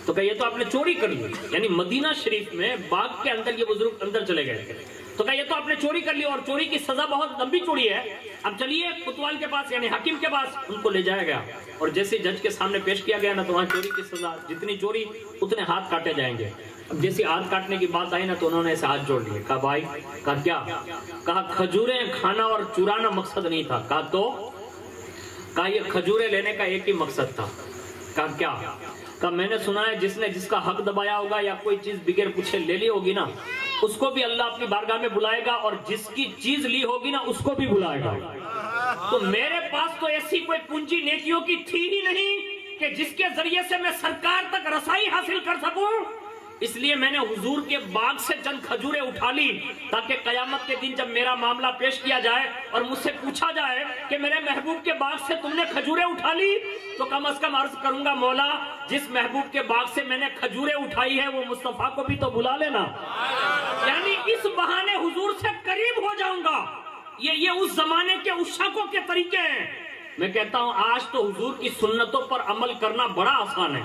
تو کہا یہ تو آپ نے چوری کر لی. یعنی مدینہ شریف میں باغ کے اندر یہ بزرگ اندر چلے گئے تھے. تو کہا یہ تو آپ نے چوری کر لی، اور چوری کی سزا بہت لمبی چوری ہے، اب چلیے کوتوال کے پاس یعنی حکیم کے پاس. ان کو لے جایا گیا، اور جیسے جج کے سامنے پیش کیا گیا نا تو وہاں چوری کی سزا، جتنی چوری اتنے ہاتھ کاٹے جائیں گے. اب جیسے ہاتھ کاٹنے کی بات آئی نا تو انہوں نے ایسے ہاتھ جوڑ لیے. کہا بھائی، کہا کیا؟ کہا کھجوریں کھانا اور چرانا مقصد نہیں تھا. کہا تو؟ کہا یہ کھجوریں لینے کا ایک ہی مقصد تھا. کہا کیا؟ کہا میں نے سنا ہے جس نے جس کا حق دبایا ہوگا یا کوئی چیز بغیر پوچھے لے لی ہوگی نا، اس کو بھی اللہ اپنی بارگاہ میں بلائے گا، اور جس کی چیز لی ہوگی نا اس کو بھی بلائے گا. تو میرے پاس تو ایسی کوئی پونجی نیکیوں کی تھی ہی نہیں کہ جس کے ذریعے سے میں سرکار تک رسائی حاصل کر سکوں، اس لیے میں نے حضور کے باغ سے چند کھجوریں اٹھا لی، تاکہ قیامت کے دن جب میرا معاملہ پیش کیا جائے اور مجھ سے پوچھا جائے کہ میرے محبوب کے باغ سے تم نے کھجوریں اٹھا لی، تو کم از کم عرض کروں گا مولا جس محبوب کے باغ سے میں نے کھجوریں اٹھائی ہے وہ مصطفیٰ کو بھی تو بلا لینا. یعنی اس بہانے حضور سے قریب ہو جاؤں گا. یہ اس زمانے کے عشاقوں کے طریقے ہیں. میں کہتا ہوں آج تو حضور کی سنتوں پر عمل کرنا بڑا آسان ہے،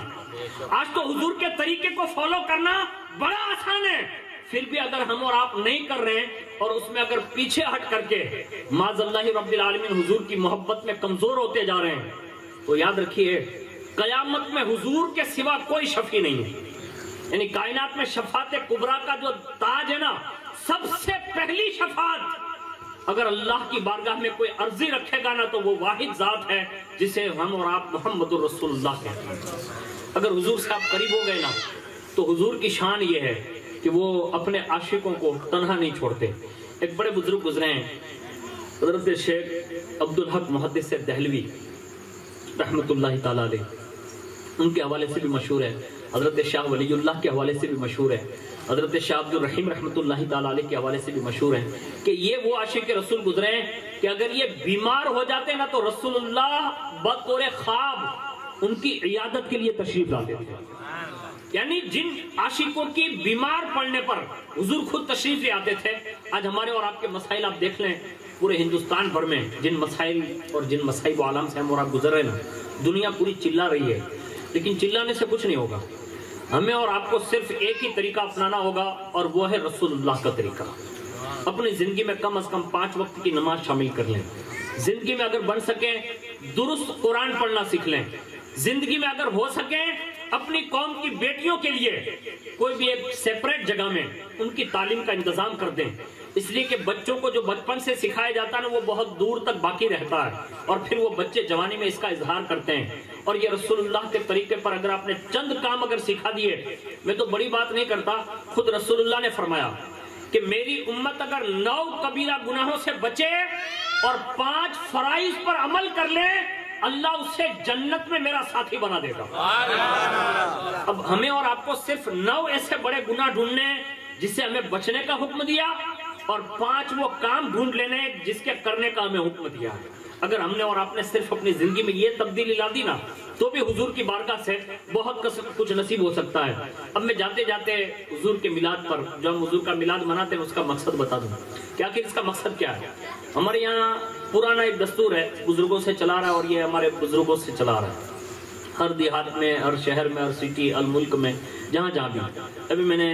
آج تو حضور کے طریقے کو فالو کرنا بڑا آسان ہے. پھر بھی اگر ہم اور آپ نہیں کر رہے ہیں اور اس میں اگر پیچھے ہٹ کر کے معاذ اللہ رب العالمین حضور کی محبت میں کمزور ہوتے جا رہے ہیں، تو یاد رکھیے قیامت میں حضور کے سوا کوئی شفیع نہیں ہے. یعنی کائنات میں شفاعت کبریٰ کا جو تاج ہے نا، سب سے پہلی شفاعت اگر اللہ کی بارگاہ میں کوئی عرضی رکھے گا نا تو وہ واحد ذات ہے جسے ہم اور آپ محمد الرسول اللہ کہتے ہیں. اگر حضور سے آپ قریب ہو گئے نا تو حضور کی شان یہ ہے کہ وہ اپنے عاشقوں کو تنہا نہیں چھوڑتے. ایک بڑے بزرگ گزرے ہیں، حضرت شیخ عبدالحق محدث دہلوی رحمت اللہ تعالی علیہ، ان کے حوالے سے بھی مشہور ہے. حضرت شاہ ولی اللہ کے حوالے سے بھی مشہور ہے. حضرت شاہ عبد الرحیم رحمت اللہ تعالی علیہ کے حوالے سے بھی مشہور ہے کہ یہ وہ عاشق رسول گزرے ہیں کہ اگر یہ بیمار ہو جاتے نا تو رسول اللہ بطور خواب ان کی عیادت کے لیے تشریف لاتے تھے. یعنی جن عاشقوں کی بیمار پڑنے پر حضور خود تشریف لے آتے تھے. آج ہمارے اور آپ کے مسائل آپ دیکھ لیں، پورے ہندوستان بھر میں جن مسائل اور جن مسائل و عالم سے ہم اور آپ گزر رہے ہیں نا، دنیا پوری چلا رہی ہے، لیکن چلانے سے کچھ نہیں ہوگا. ہمیں اور آپ کو صرف ایک ہی طریقہ اپنانا ہوگا اور وہ ہے رسول اللہ کا طریقہ. اپنی زندگی میں کم از کم 5 وقت کی نماز شامل کر لیں. زندگی میں اگر بن سکے درست قرآن پڑھنا سیکھ لیں. زندگی میں اگر ہو سکے اپنی قوم کی بیٹیوں کے لیے کوئی بھی ایک سیپریٹ جگہ میں ان کی تعلیم کا انتظام کر دیں. اس لیے کہ بچوں کو جو بچپن سے سکھایا جاتا ہے نا وہ بہت دور تک باقی رہتا ہے، اور پھر وہ بچے جوانی میں اس کا اظہار کرتے ہیں. اور یہ رسول اللہ کے طریقے پر اگر آپ نے چند کام اگر سکھا دیے، میں تو بڑی بات نہیں کرتا، خود رسول اللہ نے فرمایا کہ میری امت اگر 9 کبیرہ گناہوں سے بچے اور 5 فرائض پر عمل کر لے، اللہ اسے جنت میں میرا ساتھی بنا دے گا. اب ہمیں اور آپ کو صرف 9 ایسے بڑے گناہ ڈھونڈنے جس سے ہمیں بچنے کا حکم دیا، اور 5 وہ کام ڈھونڈ لینے جس کے کرنے کا ہمیں حکم دیا ہے. اگر ہم نے اور آپ نے صرف اپنی زندگی میں یہ تبدیلی لا دی نا تو بھی حضور کی بارگاہ سے بہت کچھ نصیب ہو سکتا ہے. اب میں جاتے جاتے حضور کے میلاد پر جو ہم حضور کا میلاد مناتے ہیں اس کا مقصد بتا دوں کہ آخر اس کا مقصد کیا ہے. ہمارے یہاں پرانا ایک دستور ہے بزرگوں سے چلا رہا ہے اور یہ ہمارے بزرگوں سے چلا رہا ہے. ہر دیہات میں، ہر شہر میں، ہر سٹی، الملک میں، جہاں جہاں بھی. ابھی میں نے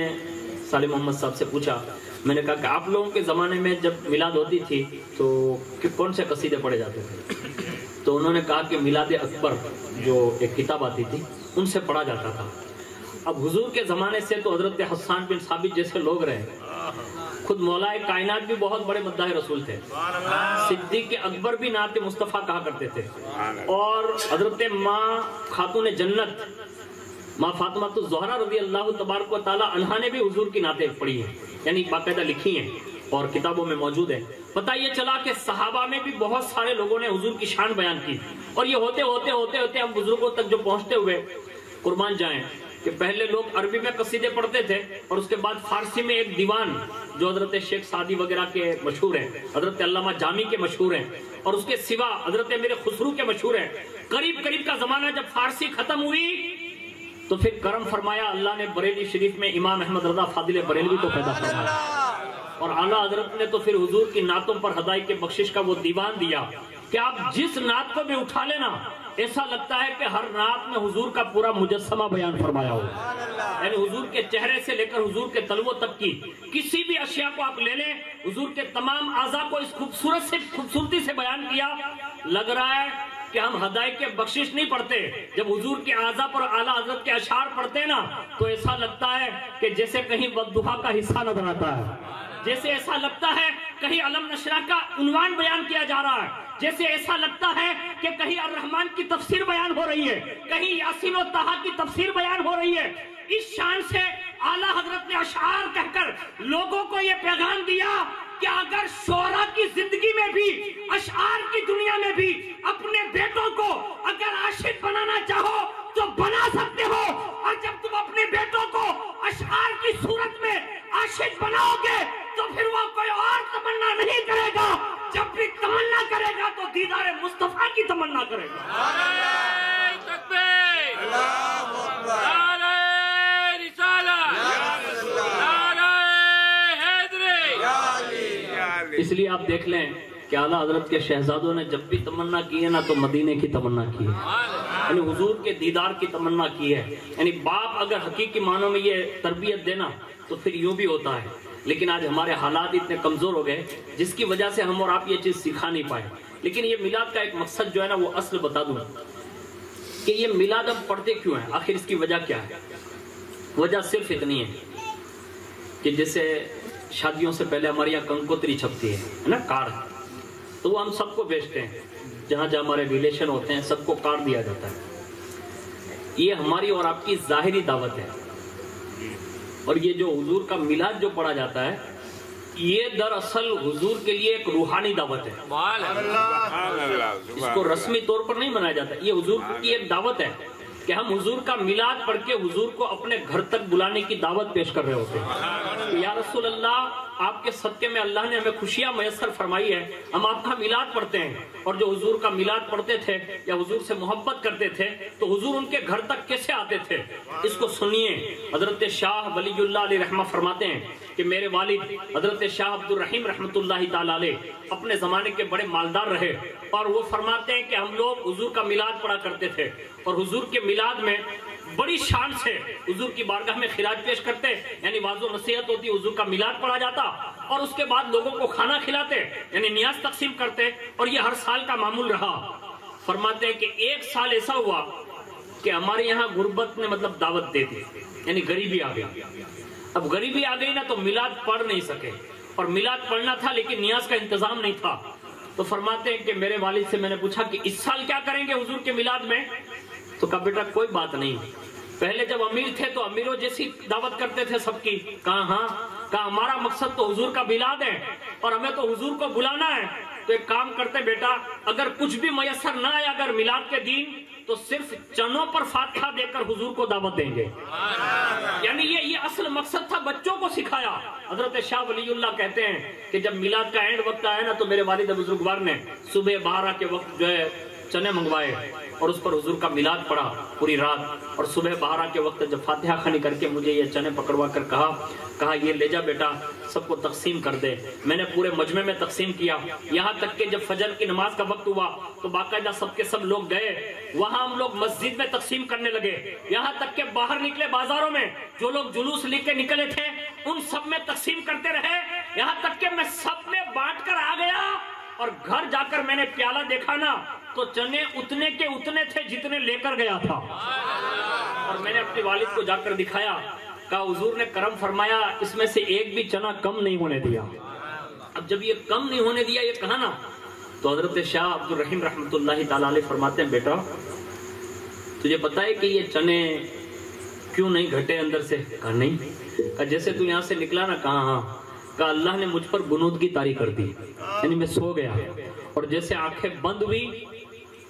صالح محمد صاحب سے پوچھا، میں نے کہا کہ آپ لوگوں کے زمانے میں جب میلاد ہوتی تھی تو کون سے قصیدے پڑھے جاتے تھے؟ تو انہوں نے کہا کہ میلاد اکبر جو ایک کتاب آتی تھی ان سے پڑھا جاتا تھا. اب حضور کے زمانے سے تو حضرت حسان بن ثابت جیسے لوگ رہے، خود مولا کائنات بھی بہت بڑے مداح رسول تھے، صدیق اکبر بھی نعت مصطفیٰ کہا کرتے تھے، اور حضرت ماں خاتون جنت ماں فاطمہ الزہرا رضی اللہ تبارک و تعالی عنہا نے بھی حضور کی نعتیں پڑھی ہیں، یعنی باقاعدہ لکھی ہیں اور کتابوں میں موجود ہے. پتہ یہ چلا کہ صحابہ میں بھی بہت سارے لوگوں نے حضور کی شان بیان کی، اور یہ ہوتے ہوتے ہوتے ہوتے ہم بزرگوں تک جو پہنچتے ہوئے قربان جائیں کہ پہلے لوگ عربی میں قصیدے پڑھتے تھے اور اس کے بعد فارسی میں ایک دیوان جو حضرت شیخ سعدی وغیرہ کے مشہور ہیں، حضرت علامہ جامی کے مشہور ہیں، اور اس کے سوا حضرت امیر خسرو کے مشہور ہیں. قریب قریب کا زمانہ جب فارسی ختم ہوئی تو پھر کرم فرمایا اللہ نے بریلی شریف میں امام احمد رضا فاضل بریلوی کو پیدا فرمایا، اور اعلیٰ حضرت نے تو پھر حضور کی نعتوں پر ہدایت کے بخشش کا وہ دیوان دیا کہ آپ جس نعت کو بھی اٹھا لینا ایسا لگتا ہے کہ ہر نعت میں حضور کا پورا مجسمہ بیان فرمایا ہو، یعنی حضور کے چہرے سے لے کر حضور کے تلووں تک کی کسی بھی اشیاء کو آپ لے لیں، حضور کے تمام اعضاء کو اس خوبصورتی سے بیان کیا. لگ رہا ہے کہ ہم ہدایت کے بخشش نہیں پڑھتے، جب حضور کے اعضاء پر اعلیٰ حضرت کے اشعار پڑھتے نا تو ایسا لگتا ہے کہ جیسے کہیں والضحیٰ کا حصہ نظر آتا ہے، جیسے ایسا لگتا ہے کہیں علم نشرہ کا عنوان بیان کیا جا رہا ہے، جیسے ایسا لگتا ہے کہ کہیں الرحمن کی تفسیر بیان ہو رہی ہے، کہیں یاسین و طٰہٰ کی تفسیر بیان ہو رہی ہے. اس شان سے اعلیٰ حضرت نے اشعار کہہ کر لوگوں کو یہ پیغام دیا کہ اگر شعراء کی زندگی میں بھی، اشعار کی دنیا میں بھی اپنے بیٹوں کو اگر عاشق بنانا چاہو تو بنا سکتے ہو، اور جب تم اپنے بیٹوں کو اشعار کی صورت میں عاشق بناؤ گے تو پھر وہ کوئی اور تمنا نہیں کرے گا، جب بھی تمنا کرے گا تو دیدار مصطفیٰ کی تمنا کرے گا. نعرہ تکبیر، نعرہ رسالت، نعرہ حیدری. اس لیے آپ دیکھ لیں کہ اعلیٰ حضرت کے شہزادوں نے جب بھی تمنا کی ہے نا تو مدینے کی تمنا کی ہے، یعنی حضور کے دیدار کی تمنا کی ہے. یعنی باپ اگر حقیقی معنوں میں یہ تربیت دینا تو پھر یوں بھی ہوتا ہے، لیکن آج ہمارے حالات اتنے کمزور ہو گئے جس کی وجہ سے ہم اور آپ یہ چیز سکھا نہیں پائے. لیکن یہ میلاد کا ایک مقصد جو ہے نا وہ اصل بتا دوں کہ یہ میلاد ہم پڑھتے کیوں ہیں، آخر اس کی وجہ کیا ہے. وجہ صرف اتنی ہے کہ جیسے شادیوں سے پہلے ہمارے یہاں کنکوتری چھپتی ہے نا، کارڈ، تو وہ ہم سب کو بیچتے ہیں، جہاں جہاں ہمارے ریلیشن ہوتے ہیں سب کو کارڈ دیا جاتا ہے. یہ ہماری اور آپ کی ظاہری دعوت ہے، اور یہ جو حضور کا میلاد جو پڑھا جاتا ہے یہ دراصل حضور کے لیے ایک روحانی دعوت ہے. اس کو رسمی طور پر نہیں منایا جاتا، یہ حضور کی ایک دعوت ہے کہ ہم حضور کا میلاد پڑھ کے حضور کو اپنے گھر تک بلانے کی دعوت پیش کر رہے ہوتے ہیں. یا رسول اللہ، آپ کے صدقے میں اللہ نے ہمیں خوشیاں میسر فرمائی ہے، ہم آپ کا میلاد پڑھتے ہیں، اور جو حضور کا میلاد پڑھتے تھے یا حضور سے محبت کرتے تھے تو حضور ان کے گھر تک کیسے آتے تھے. اس کو سنیے. حضرت شاہ ولی اللہ علیہ رحمہ فرماتے ہیں کہ میرے والد حضرت شاہ عبد الرحیم رحمۃ اللہ تعالی علیہ اپنے زمانے کے بڑے مالدار رہے، اور وہ فرماتے ہیں کہ ہم لوگ حضور کا میلاد پڑھا کرتے تھے، اور حضور کے میلاد میں بڑی شان سے حضور کی بارگاہ میں خراج پیش کرتے، یعنی واضح و نصیحت ہوتی، حضور کا میلاد پڑھا جاتا، اور اس کے بعد لوگوں کو کھانا کھلاتے، یعنی نیاز تقسیم کرتے، اور یہ ہر سال کا معمول رہا. فرماتے ہیں کہ ایک سال ایسا ہوا کہ ہمارے یہاں غربت نے مطلب دعوت دے دی، یعنی غریبی آ گئی. اب غریبی آ گئی نا تو میلاد پڑھ نہیں سکے، اور میلاد پڑھنا تھا لیکن نیاز کا انتظام نہیں تھا. تو فرماتے ہیں کہ میرے والد سے میں نے پوچھا کہ اس سال کیا کریں گے حضور کے میلاد میں؟ تو کہا بیٹا کوئی بات نہیں، پہلے جب امیر تھے تو امیروں جیسی دعوت کرتے تھے سب کی. کہا ہاں، کہا ہمارا مقصد تو حضور کا میلاد ہے اور ہمیں تو حضور کو بلانا ہے. تو ایک کام کرتے بیٹا، اگر کچھ بھی میسر نہ آئے اگر میلاد کے دن تو صرف چنوں پر فاتحہ دے کر حضور کو دعوت دیں گے. یعنی یہ اصل مقصد تھا، بچوں کو سکھایا. حضرت شاہ ولی اللہ کہتے ہیں کہ جب میلاد کا اینڈ وقت آیا نا تو میرے والد بزرگوار نے صبح 12 کے وقت جو ہے چنے منگوائے اور اس پر حضور کا میلاد پڑھا پوری رات. اور صبح 12 کے وقت جب فاتحہ خوانی کر کے مجھے یہ چنے پکڑوا کر کہا یہ لے جا بیٹا، سب کو تقسیم کر دے. میں نے پورے مجمع میں تقسیم کیا. یہاں تک کہ جب فجر کی نماز کا وقت ہوا تو باقاعدہ سب کے سب لوگ گئے، وہاں ہم لوگ مسجد میں تقسیم کرنے لگے. یہاں تک کہ باہر نکلے بازاروں میں جو لوگ جلوس لے کے نکلے تھے ان سب میں تقسیم کرتے رہے. یہاں تک کہ میں سب میں بانٹ کر آ گیا اور گھر جا کر میں نے پیالہ دیکھا نا تو چنے اتنے کے اتنے تھے جتنے لے کر گیا تھا. اور میں نے اپنے والد کو جا کر دکھایا، کہا حضور نے کرم فرمایا، اس میں سے ایک بھی چنا کم نہیں ہونے دیا. اب جب یہ کم نہیں ہونے دیا یہ کہا نا تو حضرت شاہ عبد الرحیم رحمۃ اللہ تعالی علیہ فرماتے ہیں بیٹا تجھے پتا ہے کہ یہ چنے کیوں نہیں گھٹے اندر سے؟ کہا نہیں. کہا جیسے تو یہاں سے نکلا نا؟ کہا ہاں. کہا اللہ نے مجھ پر بنودگی طاری کر دی، یعنی میں سو گیا اور جیسے آنکھیں بند ہوئی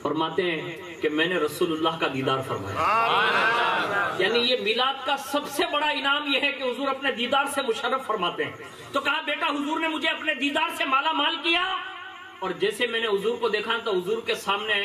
فرماتے ہیں کہ میں نے رسول اللہ کا دیدار فرمایا. یعنی یہ میلاد کا سب سے بڑا انعام یہ ہے کہ حضور اپنے دیدار سے مشرف فرماتے ہیں. تو کہا بیٹا حضور نے مجھے اپنے دیدار سے مالا مال کیا اور جیسے میں نے حضور کو دیکھا تو حضور کے سامنے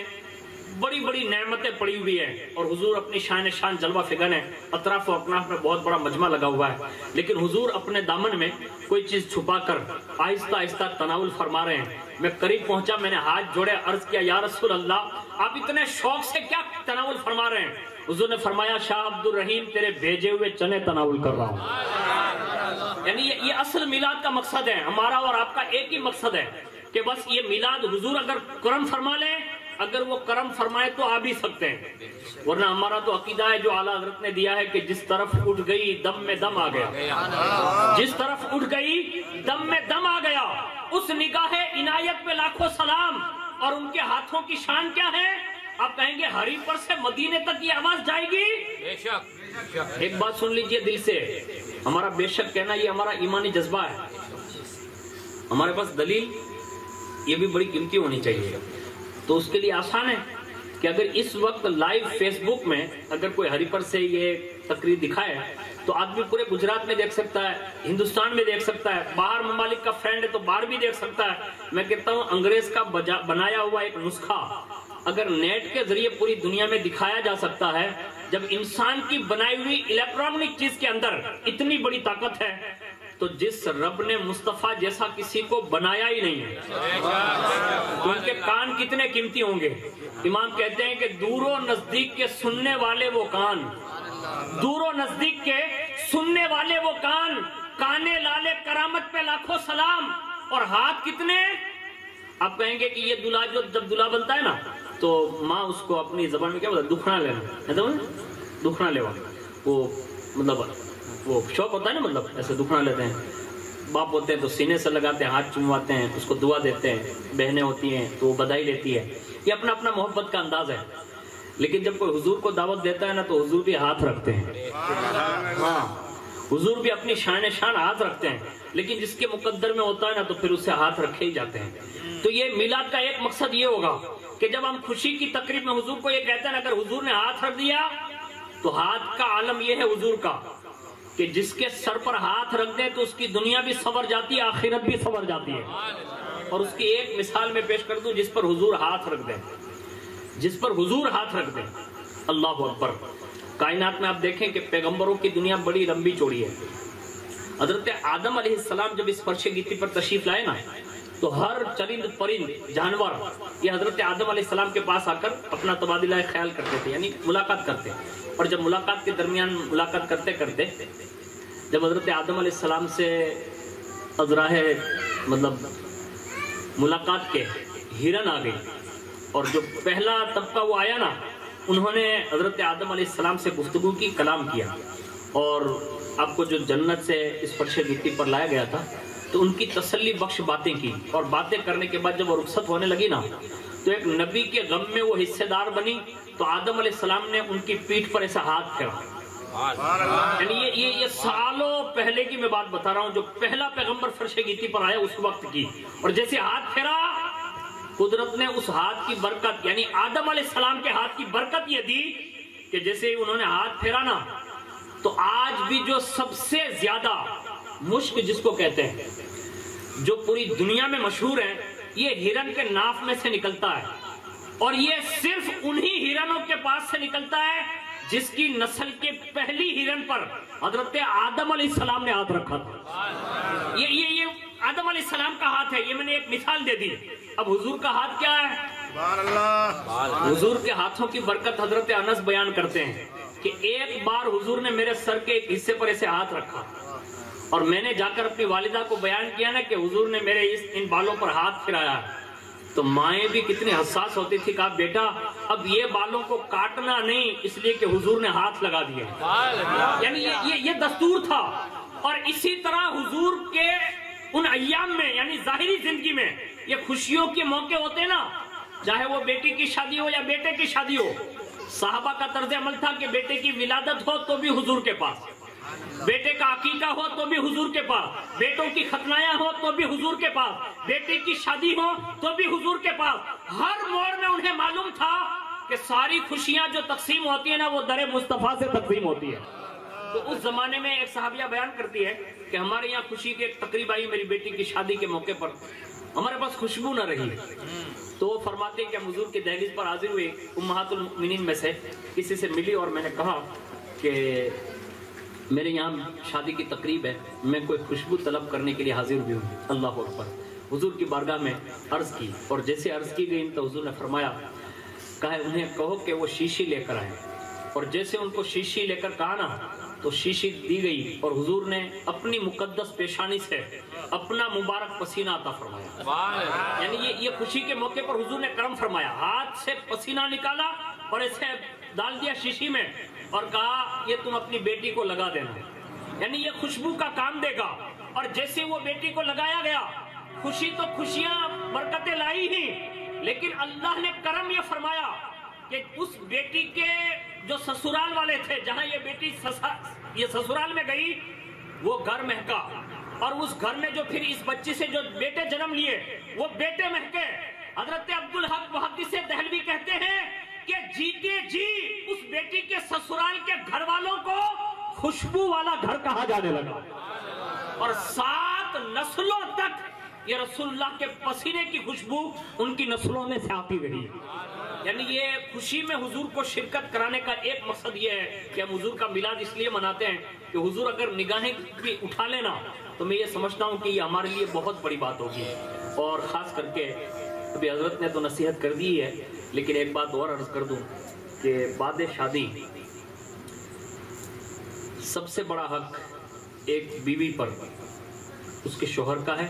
بڑی بڑی نعمتیں پڑی ہوئی ہیں اور حضور اپنی شان جلوہ فگن ہے. اطراف و اکناف میں بہت بڑا مجمع لگا ہوا ہے لیکن حضور اپنے دامن میں کوئی چیز چھپا کر آہستہ آہستہ تناول فرما رہے ہیں. میں قریب پہنچا، میں نے ہاتھ جوڑے، عرض کیا یا رسول اللہ آپ اتنے شوق سے کیا تناول فرما رہے ہیں؟ حضور نے فرمایا شاہ عبد الرحیم تیرے بھیجے ہوئے چنے تناول کر رہا ہوں. یعنی یہ اصل میلاد کا مقصد ہے. ہمارا اور آپ کا ایک ہی مقصد ہے کہ بس یہ میلاد حضور اگر کرم فرما لیں، اگر وہ کرم فرمائے تو آ بھی سکتے ہیں، ورنہ ہمارا تو عقیدہ ہے جو اعلیٰ حضرت نے دیا ہے کہ جس طرف اٹھ گئی دم میں دم آ گیا. جس طرف اٹھ گئی دم میں دم آ گیا. اس نگاہ عنایت پہ لاکھوں سلام. اور ان کے ہاتھوں کی شان کیا ہے؟ آپ کہیں گے ہری پر سے مدینے تک یہ آواز جائے گی. ایک بات سن لیجئے دل سے، ہمارا بے شک کہنا یہ ہمارا ایمانی جذبہ ہے. ہمارے پاس دلیل یہ بھی بڑی قیمتی ہونی چاہیے. تو اس کے لیے آسان ہے کہ اگر اس وقت لائیو فیس بک میں اگر کوئی ہری پر سے یہ تقریر دکھائے تو آدمی پورے گجرات میں دیکھ سکتا ہے، ہندوستان میں دیکھ سکتا ہے، باہر ممالک کا فرینڈ ہے تو باہر بھی دیکھ سکتا ہے. میں کہتا ہوں انگریز کا بنایا ہوا ایک نسخہ اگر نیٹ کے ذریعے پوری دنیا میں دکھایا جا سکتا ہے، جب انسان کی بنائی ہوئی الیکٹرانک چیز کے اندر اتنی بڑی طاقت ہے تو جس رب نے مصطفیٰ جیسا کسی کو بنایا ہی نہیں ہے تو ان کے کان کتنے قیمتی ہوں گے. امام کہتے ہیں کہ دور و نزدیک کے سننے والے وہ کان، دور و نزدیک کے سننے والے وہ کان، کانے لالے کرامت پہ لاکھوں سلام. اور ہاتھ کتنے؟ آپ کہیں گے کہ یہ دلہا جب دلہا بنتا ہے نا تو ماں اس کو اپنی زبان میں کیا بولتا ہے؟ دکھنا لینا. دکھنا لیوا وہ مطلب وہ شوق ہوتا ہے نا، مطلب ایسے دکھنا لیتے ہیں. باپ ہوتے ہیں تو سینے سے لگاتے ہیں، ہاتھ چمواتے ہیں، اس کو دعا دیتے ہیں. بہنیں ہوتی ہیں تو وہ بدائی لیتی ہے. یہ اپنا اپنا محبت کا انداز ہے. لیکن جب کوئی حضور کو دعوت دیتا ہے نا تو حضور بھی ہاتھ رکھتے ہیں. ہاں حضور بھی اپنی شان ہاتھ رکھتے ہیں. لیکن جس کے مقدر میں ہوتا ہے نا تو پھر اسے ہاتھ رکھے ہی جاتے ہیں. تو یہ میلاد کا ایک مقصد یہ ہوگا کہ جب ہم خوشی کی تقریب میں حضور کو یہ کہتے ہیں اگر حضور نے ہاتھ رکھ دیا تو ہاتھ کا عالم یہ ہے حضور کا کہ جس کے سر پر ہاتھ رکھ دیں تو اس کی دنیا بھی سنور جاتی ہے، آخرت بھی سنور جاتی ہے. اور اس کی ایک مثال میں پیش کر دوں، جس پر حضور ہاتھ رکھ دیں، جس پر حضور ہاتھ رکھ دیں. اللہ اکبر. کائنات میں آپ دیکھیں کہ پیغمبروں کی دنیا بڑی لمبی چوڑی ہے. حضرت آدم علیہ السلام جب اس فرش گیتی پر تشریف لائے نا تو ہر چرند پرند جانور یہ حضرت آدم علیہ السلام کے پاس آ کر اپنا تبادلہ خیال کرتے تھے، یعنی ملاقات کرتے. اور جب ملاقات کے درمیان ملاقات کرتے کرتے جب حضرت آدم علیہ السلام سے ازراہ مطلب ملاقات کے ہرن آ گئی اور جو پہلا طبقہ وہ آیا نا انہوں نے حضرت آدم علیہ السلام سے گفتگو کی، کلام کیا. اور آپ کو جو جنت سے اس فرش گیتی پر لایا گیا تھا تو ان کی تسلی بخش باتیں کی. اور باتیں کرنے کے بعد جب وہ رخصت ہونے لگی نا تو ایک نبی کے غم میں وہ حصہ دار بنی تو آدم علیہ السلام نے ان کی پیٹھ پر ایسا ہاتھ پھیرا. یعنی یہ سالوں پہلے کی میں بات بتا رہا ہوں، جو پہلا پیغمبر فرش گیتی پر آیا اس وقت کی. اور جیسے ہاتھ پھیرا قدرت نے اس ہاتھ کی برکت یعنی آدم علیہ السلام کے ہاتھ کی برکت یہ دی کہ جیسے انہوں نے ہاتھ پھیرا نا تو آج بھی جو سب سے زیادہ مشک جس کو کہتے ہیں جو پوری دنیا میں مشہور ہے یہ ہرن کے ناف میں سے نکلتا ہے، اور یہ صرف انہی ہرنوں کے پاس سے نکلتا ہے جس کی نسل کے پہلی ہرن پر حضرت آدم علیہ السلام نے ہاتھ رکھا تھا۔ یہ آدم علیہ السلام کا ہاتھ ہے، یہ میں نے ایک مثال دے دی۔ اب حضور کا ہاتھ کیا ہے؟ حضور کے ہاتھوں کی برکت حضرت انس بیان کرتے ہیں کہ ایک بار حضور نے میرے سر کے ایک حصے پر ایسے ہاتھ رکھا اور میں نے جا کر اپنی والدہ کو بیان کیا نا کہ حضور نے میرے ان بالوں پر ہاتھ پھرایا، تو مائیں بھی کتنی حساس ہوتی تھی، کہا بیٹا اب یہ بالوں کو کاٹنا نہیں، اس لیے کہ حضور نے ہاتھ لگا دیا، یعنی یہ دستور تھا۔ اور اسی طرح حضور کے ان ایام میں یعنی ظاہری زندگی میں یہ خوشیوں کے موقع ہوتے نا، چاہے وہ بیٹی کی شادی ہو یا بیٹے کی شادی ہو، صحابہ کا طرز عمل تھا کہ بیٹے کی ولادت ہو تو بھی حضور کے پاس، بیٹے کا عقیقہ ہو تو بھی حضور کے پاس، بیٹوں کی ختنائیاں ہو تو بھی حضور کے پاس، بیٹے کی شادی ہو تو بھی حضور کے پاس۔ ہر موڑ میں انہیں معلوم تھا کہ ساری خوشیاں جو تقسیم ہوتی ہیں نا وہ در مصطفیٰ سے تقسیم ہوتی ہے۔ تو اس زمانے میں ایک صحابیہ بیان کرتی ہے کہ ہمارے یہاں خوشی کے ایک تقریب آئی میری بیٹی کی شادی کے موقع پر، ہمارے پاس خوشبو نہ رہی، تو وہ فرماتے ہیں کہ ہم حضور کی دہلیز پر حاضر ہوئے، امہات المؤمنین میں سے کسی سے ملی اور میں نے کہا کہ میرے یہاں شادی کی تقریب ہے، میں کوئی خوشبو طلب کرنے کے لیے حاضر ہوئی ہوں۔ اللہ اکبر، حضور کی بارگاہ میں عرض کی، اور جیسے عرض کی گئی تو حضور نے فرمایا کہا انہیں کہو کہ وہ شیشی لے کر آئیں، اور جیسے ان کو شیشی لے کر کہا نا تو شیشی دی گئی اور حضور نے اپنی مقدس پیشانی سے اپنا مبارک پسینہ عطا فرمایا، یعنی یہ خوشی کے موقع پر حضور نے کرم فرمایا، ہاتھ سے پسینہ نکالا اور اسے ڈال دیا شیشی میں اور کہا یہ تم اپنی بیٹی کو لگا دینا، یعنی یہ خوشبو کا کام دے گا۔ اور جیسے وہ بیٹی کو لگایا گیا، خوشی تو خوشیاں برکتیں لائی ہی، لیکن اللہ نے کرم یہ فرمایا کہ اس بیٹی کے جو سسرال والے تھے، جہاں یہ بیٹی یہ سسرال میں گئی، وہ گھر مہکا، اور اس گھر میں جو پھر اس بچی سے جو بیٹے جنم لیے وہ بیٹے مہکے۔ حضرت عبدالحق محدث دہلوی کہتے ہیں کہ جیتے جی اس بیٹی کے سسرال کے گھر والوں کو خوشبو والا گھر کہا جانے لگا، اور 7 نسلوں تک یہ رسول اللہ کے پسینے کی خوشبو ان کی نسلوں میں سے آتی رہی۔ یعنی یہ خوشی میں حضور کو شرکت کرانے کا ایک مقصد یہ ہے کہ ہم حضور کا میلاد اس لیے مناتے ہیں کہ حضور اگر نگاہیں بھی اٹھا لینا تو میں یہ سمجھتا ہوں کہ یہ ہمارے لیے بہت بڑی بات ہوگی۔ اور خاص کر کے ابھی حضرت نے تو نصیحت کر دی ہے، لیکن ایک بات اور عرض کر دوں کہ بعد شادی سب سے بڑا حق ایک بیوی پر اس کے شوہر کا ہے،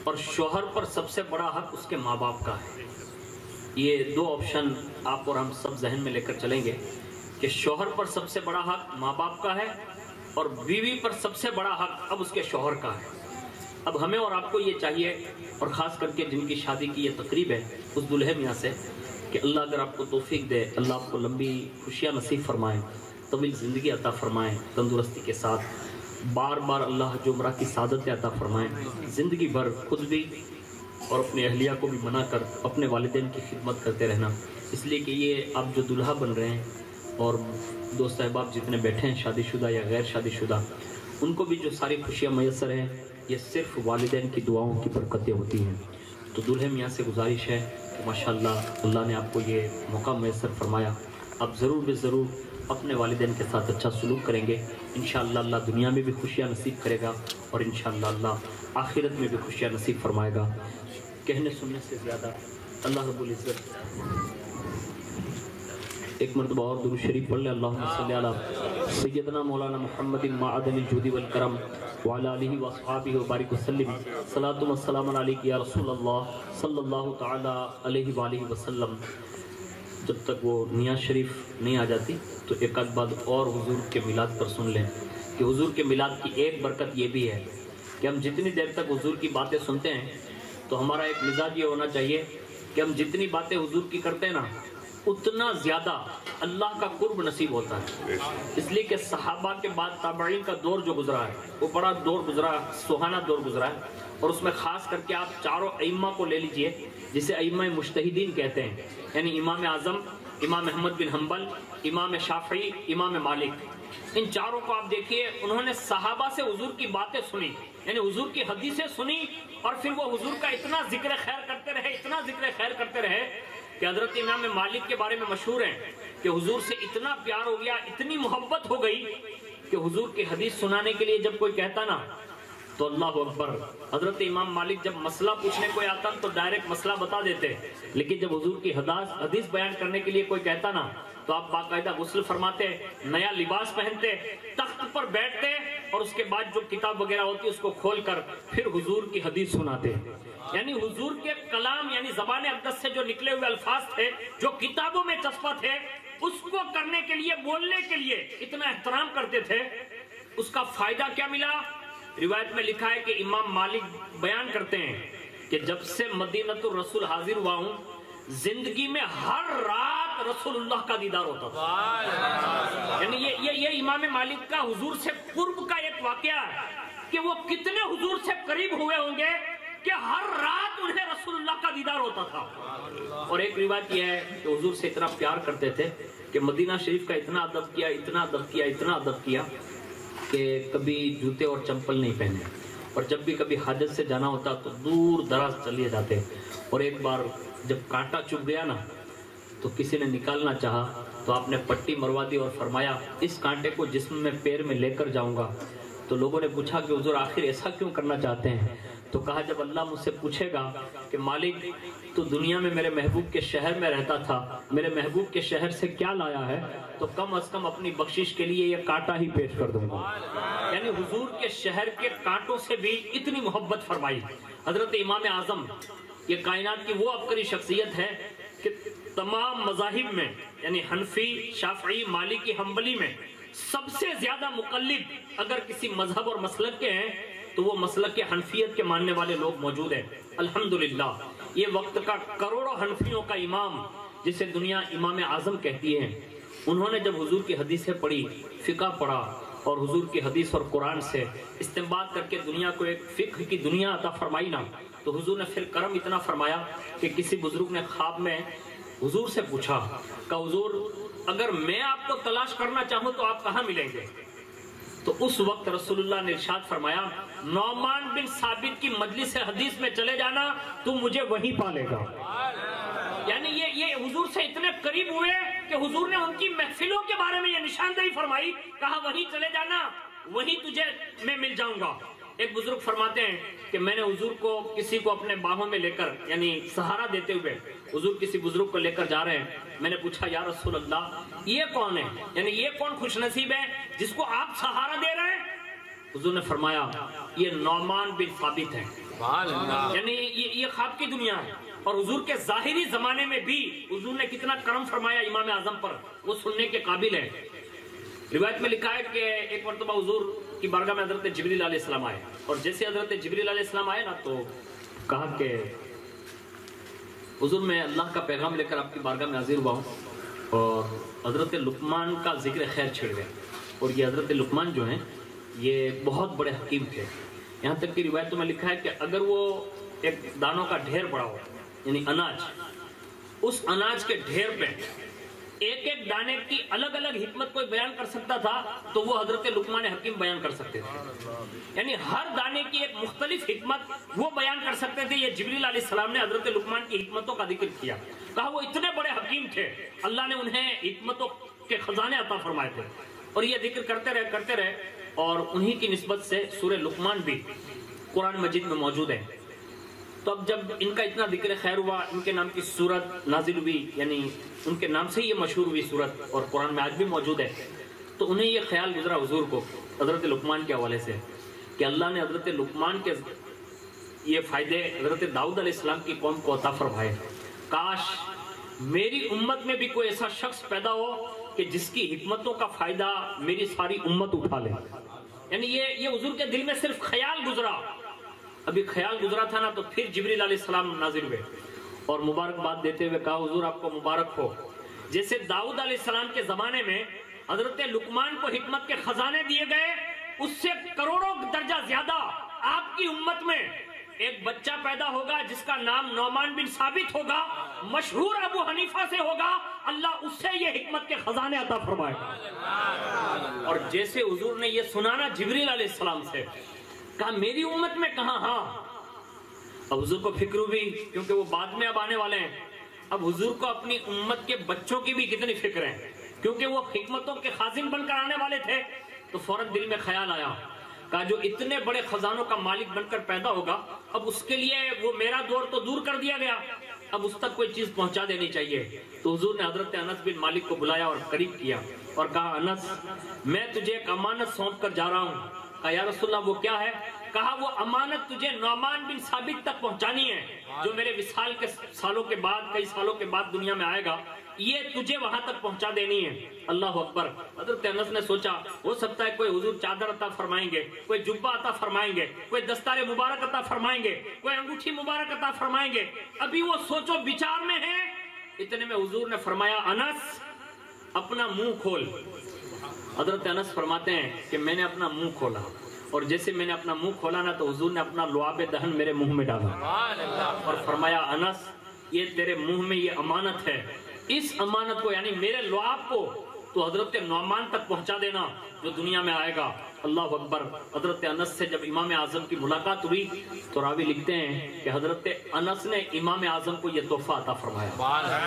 اور شوہر پر سب سے بڑا حق اس کے ماں باپ کا ہے۔ یہ 2 آپشن آپ اور ہم سب ذہن میں لے کر چلیں گے کہ شوہر پر سب سے بڑا حق ماں باپ کا ہے، اور بیوی پر سب سے بڑا حق اب اس کے شوہر کا ہے۔ اب ہمیں اور آپ کو یہ چاہیے، اور خاص کر کے جن کی شادی کی یہ تقریب ہے اس دلہے میاں سے، کہ اللہ اگر آپ کو توفیق دے، اللہ آپ کو لمبی خوشیاں نصیب فرمائیں، طویل زندگی عطا فرمائیں تندرستی کے ساتھ، بار بار اللہ جو عمرہ کی سعادت عطا فرمائیں، زندگی بھر خود بھی اور اپنے اہلیہ کو بھی بنا کر اپنے والدین کی خدمت کرتے رہنا، اس لیے کہ یہ آپ جو دلہا بن رہے ہیں اور دوست احباب جتنے بیٹھے ہیں شادی شدہ یا غیر شادی شدہ، ان کو بھی جو ساری خوشیاں میسر ہیں یہ صرف والدین کی دعاؤں کی برکتیں ہوتی ہیں۔ تو دلہے میاں سے گزارش ہے کہ ماشاءاللہ اللہ نے آپ کو یہ موقع میسر فرمایا، آپ ضرور بے ضرور اپنے والدین کے ساتھ اچھا سلوک کریں گے، انشاءاللہ اللہ دنیا میں بھی خوشیاں نصیب کرے گا، اور انشاءاللہ اللہ آخرت میں بھی خوشیاں نصیب فرمائے گا۔ کہنے سننے سے زیادہ اللہ رب العزت ایک مرتبہ اور درود شریف پڑھ لیں، اللہم صلی علی سیدنا مولانا محمد معدن الجود والکرم وعلی آلہ واصحابہ وبارک وسلم، صلاۃ و سلام علیک یا رسول اللہ صلی اللہ تعالی علیہ وآلہ وسلم۔ جب تک وہ نیاز شریف نہیں آ جاتی تو ایک آدھ بات اور حضور کے میلاد پر سن لیں کہ حضور کے میلاد کی ایک برکت یہ بھی ہے کہ ہم جتنی دیر تک حضور کی باتیں سنتے ہیں تو ہمارا ایک مزاج یہ ہونا چاہیے کہ ہم جتنی باتیں حضور کی کرتے ہیں نا اتنا زیادہ اللہ کا قرب نصیب ہوتا ہے. اس لیے کہ صحابہ کے بعد تابعین کا دور جو گزرا ہے وہ بڑا دور گزرا، سہانا دور گزرا ہے. اور اس میں خاص کر کے آپ چاروں ائمہ کو لے لیجئے جسے ائمہ مجتہدین کہتے ہیں، یعنی امام اعظم، امام احمد بن حنبل، امام شافعی، امام مالک. ان چاروں کو آپ دیکھیے، انہوں نے صحابہ سے حضور کی باتیں سنی، یعنی حضور کی حدیثیں سنی، اور پھر وہ حضور کا اتنا ذکر خیر کرتے رہے، اتنا ذکر خیر کرتے رہے کہ حضرت امام مالک کے بارے میں مشہور ہے کہ حضور سے اتنا پیار ہو گیا، اتنی محبت ہو گئی کہ حضور کی حدیث سنانے کے لیے جب کوئی کہتا نا تو اللہ اکبر. حضرت امام مالک جب مسئلہ پوچھنے کوئی آتا تو ڈائریکٹ مسئلہ بتا دیتے، لیکن جب حضور کی حدیث بیان کرنے کے لیے کوئی کہتا نا تو آپ باقاعدہ غسل فرماتے، نیا لباس پہنتے، تخت پر بیٹھتے، اور اس کے بعد جو کتاب وغیرہ ہوتی اس کو کھول کر پھر حضور کی حدیث سناتے. یعنی حضور کے کلام، یعنی زبان اقدس سے جو نکلے ہوئے الفاظ تھے، جو کتابوں میں چسپاں تھے، اس کو کرنے کے لیے، بولنے کے لیے اتنا احترام کرتے تھے. اس کا فائدہ کیا ملا؟ روایت میں لکھا ہے کہ امام مالک بیان کرتے ہیں کہ جب سے مدینۃ الرسول حاضر ہوا ہوں، زندگی میں ہر رات رسول اللہ کا دیدار ہوتا تھا. یعنی یہ امام مالک کا حضور سے قرب کا ایک واقعہ ہے کہ وہ کتنے حضور سے قریب ہوئے ہوں گے کہ ہر رات انہیں رسول اللہ کا دیدار ہوتا تھا. اور ایک روایت یہ ہے کہ حضور سے اتنا پیار کرتے تھے کہ مدینہ شریف کا اتنا ادب کیا، اتنا ادب کیا، اتنا ادب کیا کہ کبھی جوتے اور چمپل نہیں پہنے، اور جب بھی کبھی حاجت سے جانا ہوتا تو دور دراز چلے جاتے. اور ایک بار جب کانٹا چبھ گیا نا تو کسی نے نکالنا چاہا تو آپ نے پٹی مروا دی اور فرمایا اس کانٹے کو جسم میں پیر میں لے کر جاؤں گا. تو لوگوں نے پوچھا کہ حضور آخر ایسا کیوں کرنا چاہتے ہیں؟ تو کہا جب اللہ مجھ سے پوچھے گا کہ مالک تو دنیا میں میرے محبوب کے شہر میں رہتا تھا، میرے محبوب کے شہر سے کیا لایا ہے، تو کم از کم اپنی بخشش کے لیے یہ کانٹا ہی پیش کر دوں گا. یعنی حضور کے شہر کے کانٹوں سے بھی اتنی محبت فرمائی. حضرت امام اعظم یہ کائنات کی وہ عبقری شخصیت ہے کہ تمام مذاہب میں، یعنی حنفی، شافعی، مالکی، حنبلی میں سب سے زیادہ مقلد اگر کسی مذہب اور مسلک کے ہیں تو وہ مسلک کے حنفیت کے ماننے والے لوگ موجود ہیں. الحمدللہ یہ وقت کا کروڑوں حنفیوں کا امام جسے دنیا امام اعظم کہتی ہے، انہوں نے جب حضور کی حدیثیں پڑھی، فقہ پڑھا، اور حضور کی حدیث اور قرآن سے استنباط کر کے دنیا کو ایک فقہ کی دنیا عطا فرمائی نا، تو حضور نے پھر کرم اتنا فرمایا کہ کسی بزرگ نے خواب میں حضور سے پوچھا کہ حضور اگر میں آپ کو تلاش کرنا چاہوں تو آپ کہاں ملیں گے؟ تو اس وقت رسول اللہ نے ارشاد فرمایا نعمان بن ثابت کی مجلس حدیث میں چلے جانا، تو مجھے وہیں پالے گا. یعنی یہ حضور سے اتنے قریب ہوئے کہ حضور نے ان کی محفلوں کے بارے میں یہ نشاندہی فرمائی، کہا وہیں چلے جانا، وہیں تجھے میں مل جاؤں گا. ایک بزرگ فرماتے ہیں کہ میں نے حضور کو کسی کو اپنے باہوں میں لے کر، یعنی سہارا دیتے ہوئے حضور کسی بزرگ کو لے کر جا رہے ہیں، میں نے پوچھا یا رسول اللہ یہ کون ہے، یعنی یہ کون خوش نصیب ہے جس کو آپ سہارا دے رہے ہیں؟ حضور نے فرمایا یہ نعمان بن ثابت ہے. یعنی یہ خواب کی دنیا ہے. اور حضور کے ظاہری زمانے میں بھی حضور نے کتنا کرم فرمایا امام اعظم پر، وہ سننے کے قابل ہے. روایت میں لکھا ہے کہ ایک مرتبہ حضور کی بارگاہ میں حضرت جبریل علیہ السلام آئے، اور جیسے حضرت جبریل علیہ السلام آئے نا تو کہا کہ حضور میں اللہ کا پیغام لے کر آپ کی بارگاہ میں حاضر ہوا ہوں. اور حضرت لقمان کا ذکر خیر چھڑ گیا. اور یہ حضرت لقمان جو ہیں یہ بہت بڑے حکیم تھے. یہاں تک کہ روایتوں میں لکھا ہے کہ اگر وہ ایک دانوں کا ڈھیر پڑا ہو، یعنی اناج، اس اناج کے ڈھیر پہ ایک ایک دانے کی الگ الگ حکمت کوئی بیان کر سکتا تھا تو وہ حضرت لقمان حکیم بیان کر سکتے تھے. یعنی ہر دانے کی ایک مختلف حکمت وہ بیان کر سکتے تھے. یہ جبریل علیہ السلام نے حضرت لقمان کی حکمتوں کا ذکر کیا، کہا وہ اتنے بڑے حکیم تھے، اللہ نے انہیں حکمتوں کے خزانے عطا فرمائے تھے. اور یہ ذکر کرتے رہے اور انہی کی نسبت سے سورہ لقمان بھی قرآن مجید میں موجود ہے. تو اب جب ان کا اتنا ذکر خیر ہوا، ان کے نام کی سورت نازل ہوئی، یعنی ان کے نام سے ہی یہ مشہور ہوئی سورت، اور قرآن میں آج بھی موجود ہے. تو انہیں یہ خیال گزرا حضور کو حضرت لقمان کے حوالے سے کہ اللہ نے حضرت لقمان کے یہ فائدے حضرت داؤد علیہ السلام کی قوم کو عطا فرمائے. کاش میری امت میں بھی کوئی ایسا شخص پیدا ہو کہ جس کی حکمتوں کا فائدہ میری ساری امت اٹھا لے. یعنی یہ حضور کے دل میں صرف خیال گزرا. ابھی خیال گزرا تھا نا تو پھر جبریل علیہ السلام نازل ہوئے اور مبارکباد دیتے ہوئے کہا حضور آپ کو مبارک ہو جیسے داؤد علیہ السلام کے زمانے میں حضرت لقمان کو حکمت کے خزانے دیے گئے، اس سے کروڑوں درجہ زیادہ آپ کی امت میں ایک بچہ پیدا ہوگا جس کا نام نعمان بن ثابت ہوگا، مشہور ابو حنیفہ سے ہوگا، اللہ اس سے یہ حکمت کے خزانے عطا فرمائے گا۔ اور جیسے حضور نے یہ سنانا جبریل علیہ السلام سے، کہا میری امت میں کہاں؟ ہاں، اب حضور کو فکر ہوئی کیونکہ وہ بعد میں اب آنے والے ہیں۔ اب حضور کو اپنی امت کے بچوں کی بھی کتنی فکر ہے، کیونکہ وہ حکمتوں کے خازن بن کر آنے والے تھے۔ تو فوراً دل میں خیال آیا، کہا جو اتنے بڑے خزانوں کا مالک بن کر پیدا ہوگا، اب اس کے لیے وہ میرا دور تو دور کر دیا گیا، اب اس تک کوئی چیز پہنچا دینی چاہیے۔ تو حضور نے حضرت انس بن مالک کو بلایا اور قریب کیا اور کہا انس، میں تجھے ایک امانت سونپ کر جا رہا ہوں۔ کہا یا رسول اللہ وہ کیا ہے؟ کہا وہ امانت تجھے نعمان بن ثابت تک پہنچانی ہے جو میرے وصال کے سالوں کے بعد، کئی سالوں کے بعد دنیا میں آئے گا، یہ تجھے وہاں تک پہنچا دینی ہے۔ اللہ اکبر۔ حضرت انس نے سوچا ہو سکتا ہے کوئی حضور چادر عطا فرمائیں گے، کوئی جبہ عطا فرمائیں گے، کوئی دستار مبارک عطا فرمائیں گے، کوئی انگوٹھی مبارک عطا فرمائیں گے۔ ابھی وہ سوچو بچار میں ہے، اتنے میں حضور نے فرمایا انس اپنا منہ کھول۔ حضرت انس فرماتے ہیں کہ میں نے اپنا منہ کھولا، اور جیسے میں نے اپنا منہ کھولا نا تو حضور نے اپنا لعاب دہن میرے منہ میں ڈالا اور فرمایا انس یہ تیرے منہ میں یہ امانت ہے، اس امانت کو یعنی میرے لعاب کو تو حضرت نعمان تک پہنچا دینا جو دنیا میں آئے گا۔ اللہ اکبر۔ حضرت انس سے جب امام اعظم کی ملاقات ہوئی تو راوی لکھتے ہیں کہ حضرت انس نے امام اعظم کو یہ تحفہ عطا فرمایا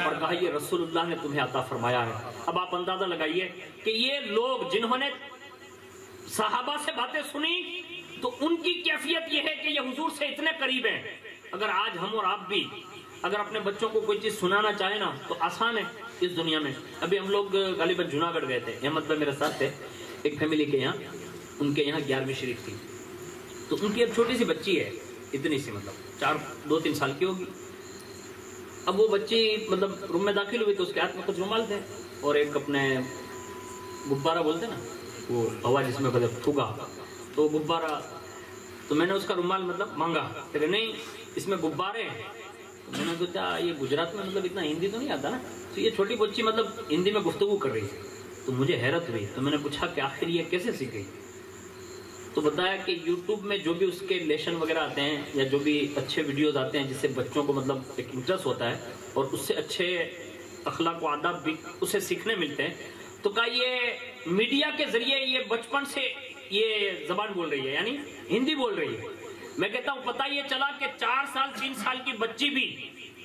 اور کہا یہ رسول اللہ نے تمہیں عطا فرمایا ہے۔ اب آپ اندازہ لگائیے کہ یہ لوگ جنہوں نے صحابہ سے باتیں سنی تو ان کی کیفیت یہ ہے کہ یہ حضور سے اتنے قریب ہیں۔ اگر آج ہم اور آپ بھی اگر اپنے بچوں کو کوئی چیز سنانا چاہیں نا تو آسان ہے اس دنیا میں۔ ابھی ہم لوگ غالباً جوناگڑھ گئے تھے، احمد بھائی میرے ساتھ تھے، ایک فیملی کے یہاں، ان کے یہاں 11ویں شریف تھی، تو ان کی ایک چھوٹی سی بچی ہے، اتنی سی مطلب 2-3 سال کی ہوگی۔ اب وہ بچی مطلب روم میں داخل ہوئی تو اس کے ہاتھ میں کچھ رومال تھے اور ایک اپنے غبارہ بولتے نا وہ ہوا جس میں پھوگا، تو غبارہ، تو میں نے اس کا رومال مطلب مانگا کہ نہیں اس میں غبارے ہیں۔ میں نے سوچا یہ گجرات میں مطلب اتنا ہندی تو نہیں آتا نا، تو یہ چھوٹی بچی مطلب ہندی میں گفتگو کر رہی ہے، تو مجھے حیرت ہوئی، تو میں نے پوچھا کہ آخر یہ کیسے سیکھ گئی؟ تو بتایا کہ یوٹیوب میں جو بھی اس کے لیشن وغیرہ آتے ہیں یا جو بھی اچھے ویڈیوز آتے ہیں جس سے بچوں کو مطلب ایک انٹرسٹ ہوتا ہے اور اس سے اچھے اخلاق و آداب بھی اسے سیکھنے ملتے ہیں، تو کہا یہ میڈیا کے ذریعے یہ بچپن سے یہ زبان بول رہی ہے، یعنی ہندی بول رہی ہے۔ میں کہتا ہوں پتہ یہ چلا کہ 4 سال 3 سال کی بچی بھی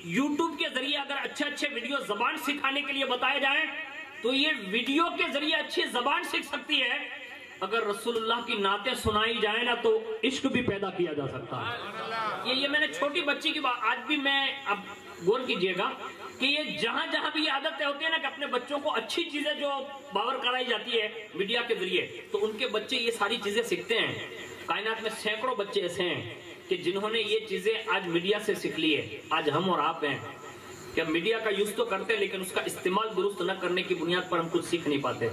یوٹیوب کے ذریعے اگر اچھے اچھے ویڈیو زبان سکھانے کے لیے بتائے جائیں تو یہ ویڈیو کے ذریعے اچھی زبان سیکھ سکتی ہے۔ اگر رسول اللہ کی نعتیں سنائی جائیں نا تو عشق بھی پیدا کیا جا سکتا ہے۔ یہ میں نے چھوٹی بچی کی بات، آج بھی میں اب غور کیجئے گا کہ یہ جہاں جہاں بھی عادتیں ہوتی ہیں نا کہ اپنے بچوں کو اچھی چیزیں جو باور کرائی جاتی ہے میڈیا کے ذریعے تو ان کے بچے یہ ساری چیزیں سیکھتے ہیں۔ کائنات میں سینکڑوں بچے ایسے ہیں کہ جنہوں نے یہ چیزیں آج میڈیا سے سیکھ لی ہے۔ آج ہم اور آپ ہیں کہ میڈیا کا یوز تو کرتے ہیں لیکن اس کا استعمال درست نہ کرنے کی بنیاد پر ہم کچھ سیکھ نہیں پاتے۔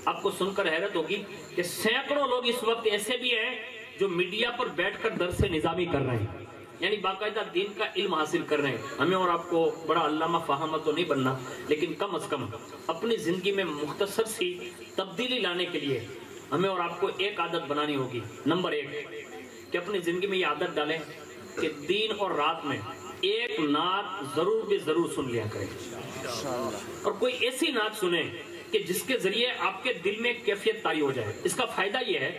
آپ کو سن کر حیرت ہوگی کہ سینکڑوں لوگ اس وقت ایسے بھی ہیں جو میڈیا پر بیٹھ کر درس نظامی کر رہے ہیں، یعنی باقاعدہ دین کا علم حاصل کر رہے ہیں۔ ہمیں اور آپ کو بڑا علامہ فاہمہ تو نہیں بننا لیکن کم از کم اپنی زندگی میں مختصر سی تبدیلی لانے کے لیے ہمیں اور آپ کو ایک عادت بنانی ہوگی۔ نمبر 1 کہ اپنی زندگی میں یہ عادت ڈالیں کہ دن اور رات میں ایک نعت ضرور بھی ضرور سن لیا کریں، اور کوئی ایسی نعت سنیں کہ جس کے ذریعے آپ کے دل میں کیفیت طاری ہو جائے۔ اس کا فائدہ یہ ہے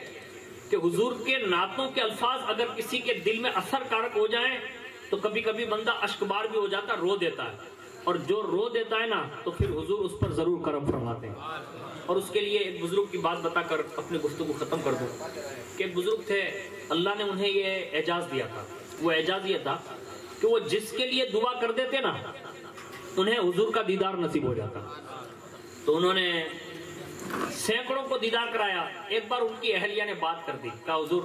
کہ حضور کے نعتوں کے الفاظ اگر کسی کے دل میں اثر کارک ہو جائیں تو کبھی کبھی بندہ اشکبار بھی ہو جاتا ہے، رو دیتا ہے، اور جو رو دیتا ہے نا تو پھر حضور اس پر ضرور کرم فرماتے ہیں۔ اور اس کے لیے ایک بزرگ کی بات بتا کر اپنی گفتگو ختم کر دوں کہ ایک بزرگ تھے، اللہ نے انہیں یہ اعزاز دیا تھا۔ وہ اعزاز یہ تھا کہ وہ جس کے لیے دعا کر دیتے نا انہیں حضور کا دیدار نصیب ہو جاتا۔ تو انہوں نے سینکڑوں کو دیدار کرایا۔ ایک بار ان کی اہلیہ نے بات کر دی، کہا حضور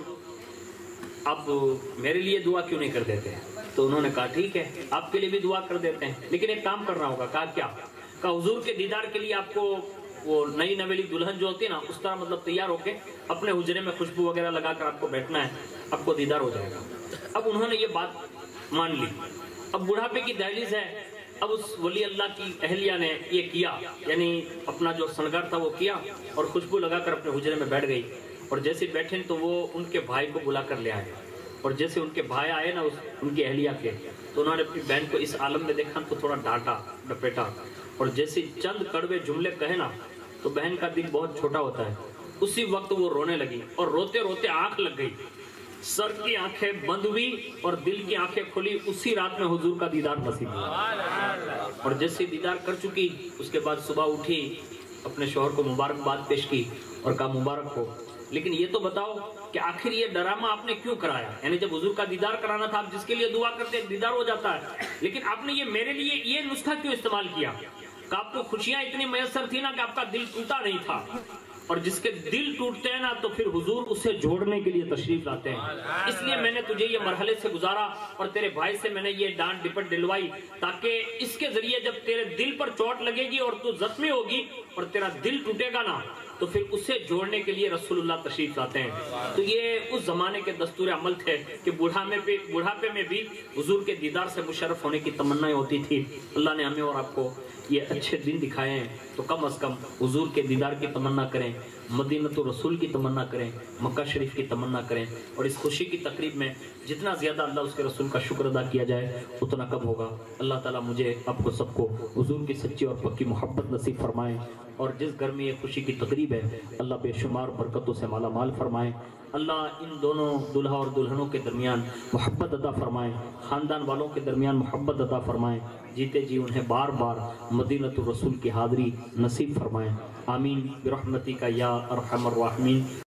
آپ میرے لیے دعا کیوں نہیں کر دیتے؟ تو انہوں نے کہا ٹھیک ہے آپ کے لیے بھی دعا کر دیتے ہیں لیکن ایک کام کرنا ہوگا۔ کہا کیا؟ کہا حضور کے دیدار کے لیے آپ کو وہ نئی نویلی دلہن جو ہوتی ہے نا اس طرح مطلب تیار ہو کے اپنے حجرے میں خوشبو وغیرہ لگا کر آپ کو بیٹھنا ہے، آپ کو دیدار ہو جائے گا۔ اب انہوں نے یہ بات مان لی۔ اب بڑھاپے کی دہلیز ہے، اب اس ولی اللہ کی اہلیہ نے یہ کیا، یعنی اپنا جو سنگر تھا وہ کیا اور خوشبو لگا کر اپنے حجرے میں بیٹھ گئی، اور جیسے بیٹھے تو وہ ان کے بھائی کو بلا کر لے آئے، اور جیسے ان کے بھائی آئے نا ان کی اہلیہ کے، تو انہوں نے اپنی بہن کو اس عالم میں دیکھا تو تھوڑا ڈانٹا ڈپیٹا، اور جیسے چند کڑوے جملے کہے نا تو بہن کا دل بہت چھوٹا ہوتا ہے، اسی وقت وہ رونے لگی اور روتے روتے آنکھ لگ گئی، سر کی آنکھیں بند ہوئی اور دل کی آنکھیں کھلی، اسی رات میں حضور کا دیدار نصیب ہوا، اور جیسے دیدار کر چکی اس کے بعد صبح اٹھی، اپنے شوہر کو مبارکباد پیش کی اور کہا مبارک ہو، لیکن یہ تو بتاؤ کہ آخر یہ ڈرامہ آپ نے کیوں کرایا؟ یعنی جب حضور کا دیدار کرانا تھا، آپ جس کے لیے دعا کرتے دیدار ہو جاتا ہے، لیکن آپ نے یہ میرے لیے یہ نسخہ کیوں استعمال کیا کہ آپ کو خوشیاں اتنی میسر تھی نا کہ آپ کا دل ٹوٹا نہیں تھا، اور جس کے دل ٹوٹتے ہیں نا تو پھر حضور اسے جوڑنے کے لیے تشریف لاتے ہیں، اس لیے میں نے تجھے یہ مرحلے سے گزارا اور تیرے بھائی سے میں نے یہ ڈانٹ ڈپٹ دلوائی، تاکہ اس کے ذریعے جب تیرے دل پر چوٹ لگے گی اور تو زخمی ہوگی اور تیرا دل ٹوٹے گا نا تو پھر اسے جوڑنے کے لیے رسول اللہ تشریف لاتے ہیں۔ تو یہ اس زمانے کے دستور عمل تھے کہ بڑھاپے میں بھی حضور کے دیدار سے مشرف ہونے کی تمنائیں ہوتی تھی۔ اللہ نے ہمیں اور آپ کو یہ اچھے دن دکھائے ہیں، تو کم از کم حضور کے دیدار کی تمنا کریں، مدینہ رسول کی تمنا کریں، مکہ شریف کی تمنا کریں، اور اس خوشی کی تقریب میں جتنا زیادہ اللہ اس کے رسول کا شکر ادا کیا جائے اتنا کم ہوگا۔ اللہ تعالیٰ مجھے آپ کو سب کو حضور کی سچی اور پکی محبت نصیب فرمائیں، اور جس گھر میں یہ خوشی کی تقریب ہے اللہ بے شمار برکتوں سے مالا مال فرمائیں، اللہ ان دونوں دلہا اور دلہنوں کے درمیان محبت عطا فرمائیں، خاندان والوں کے درمیان محبت عطا فرمائیں، جیتے جی انہیں بار بار مدینہ الرسول کی حاضری نصیب فرمائیں، آمین برحمتک یا ارحم الراحمین۔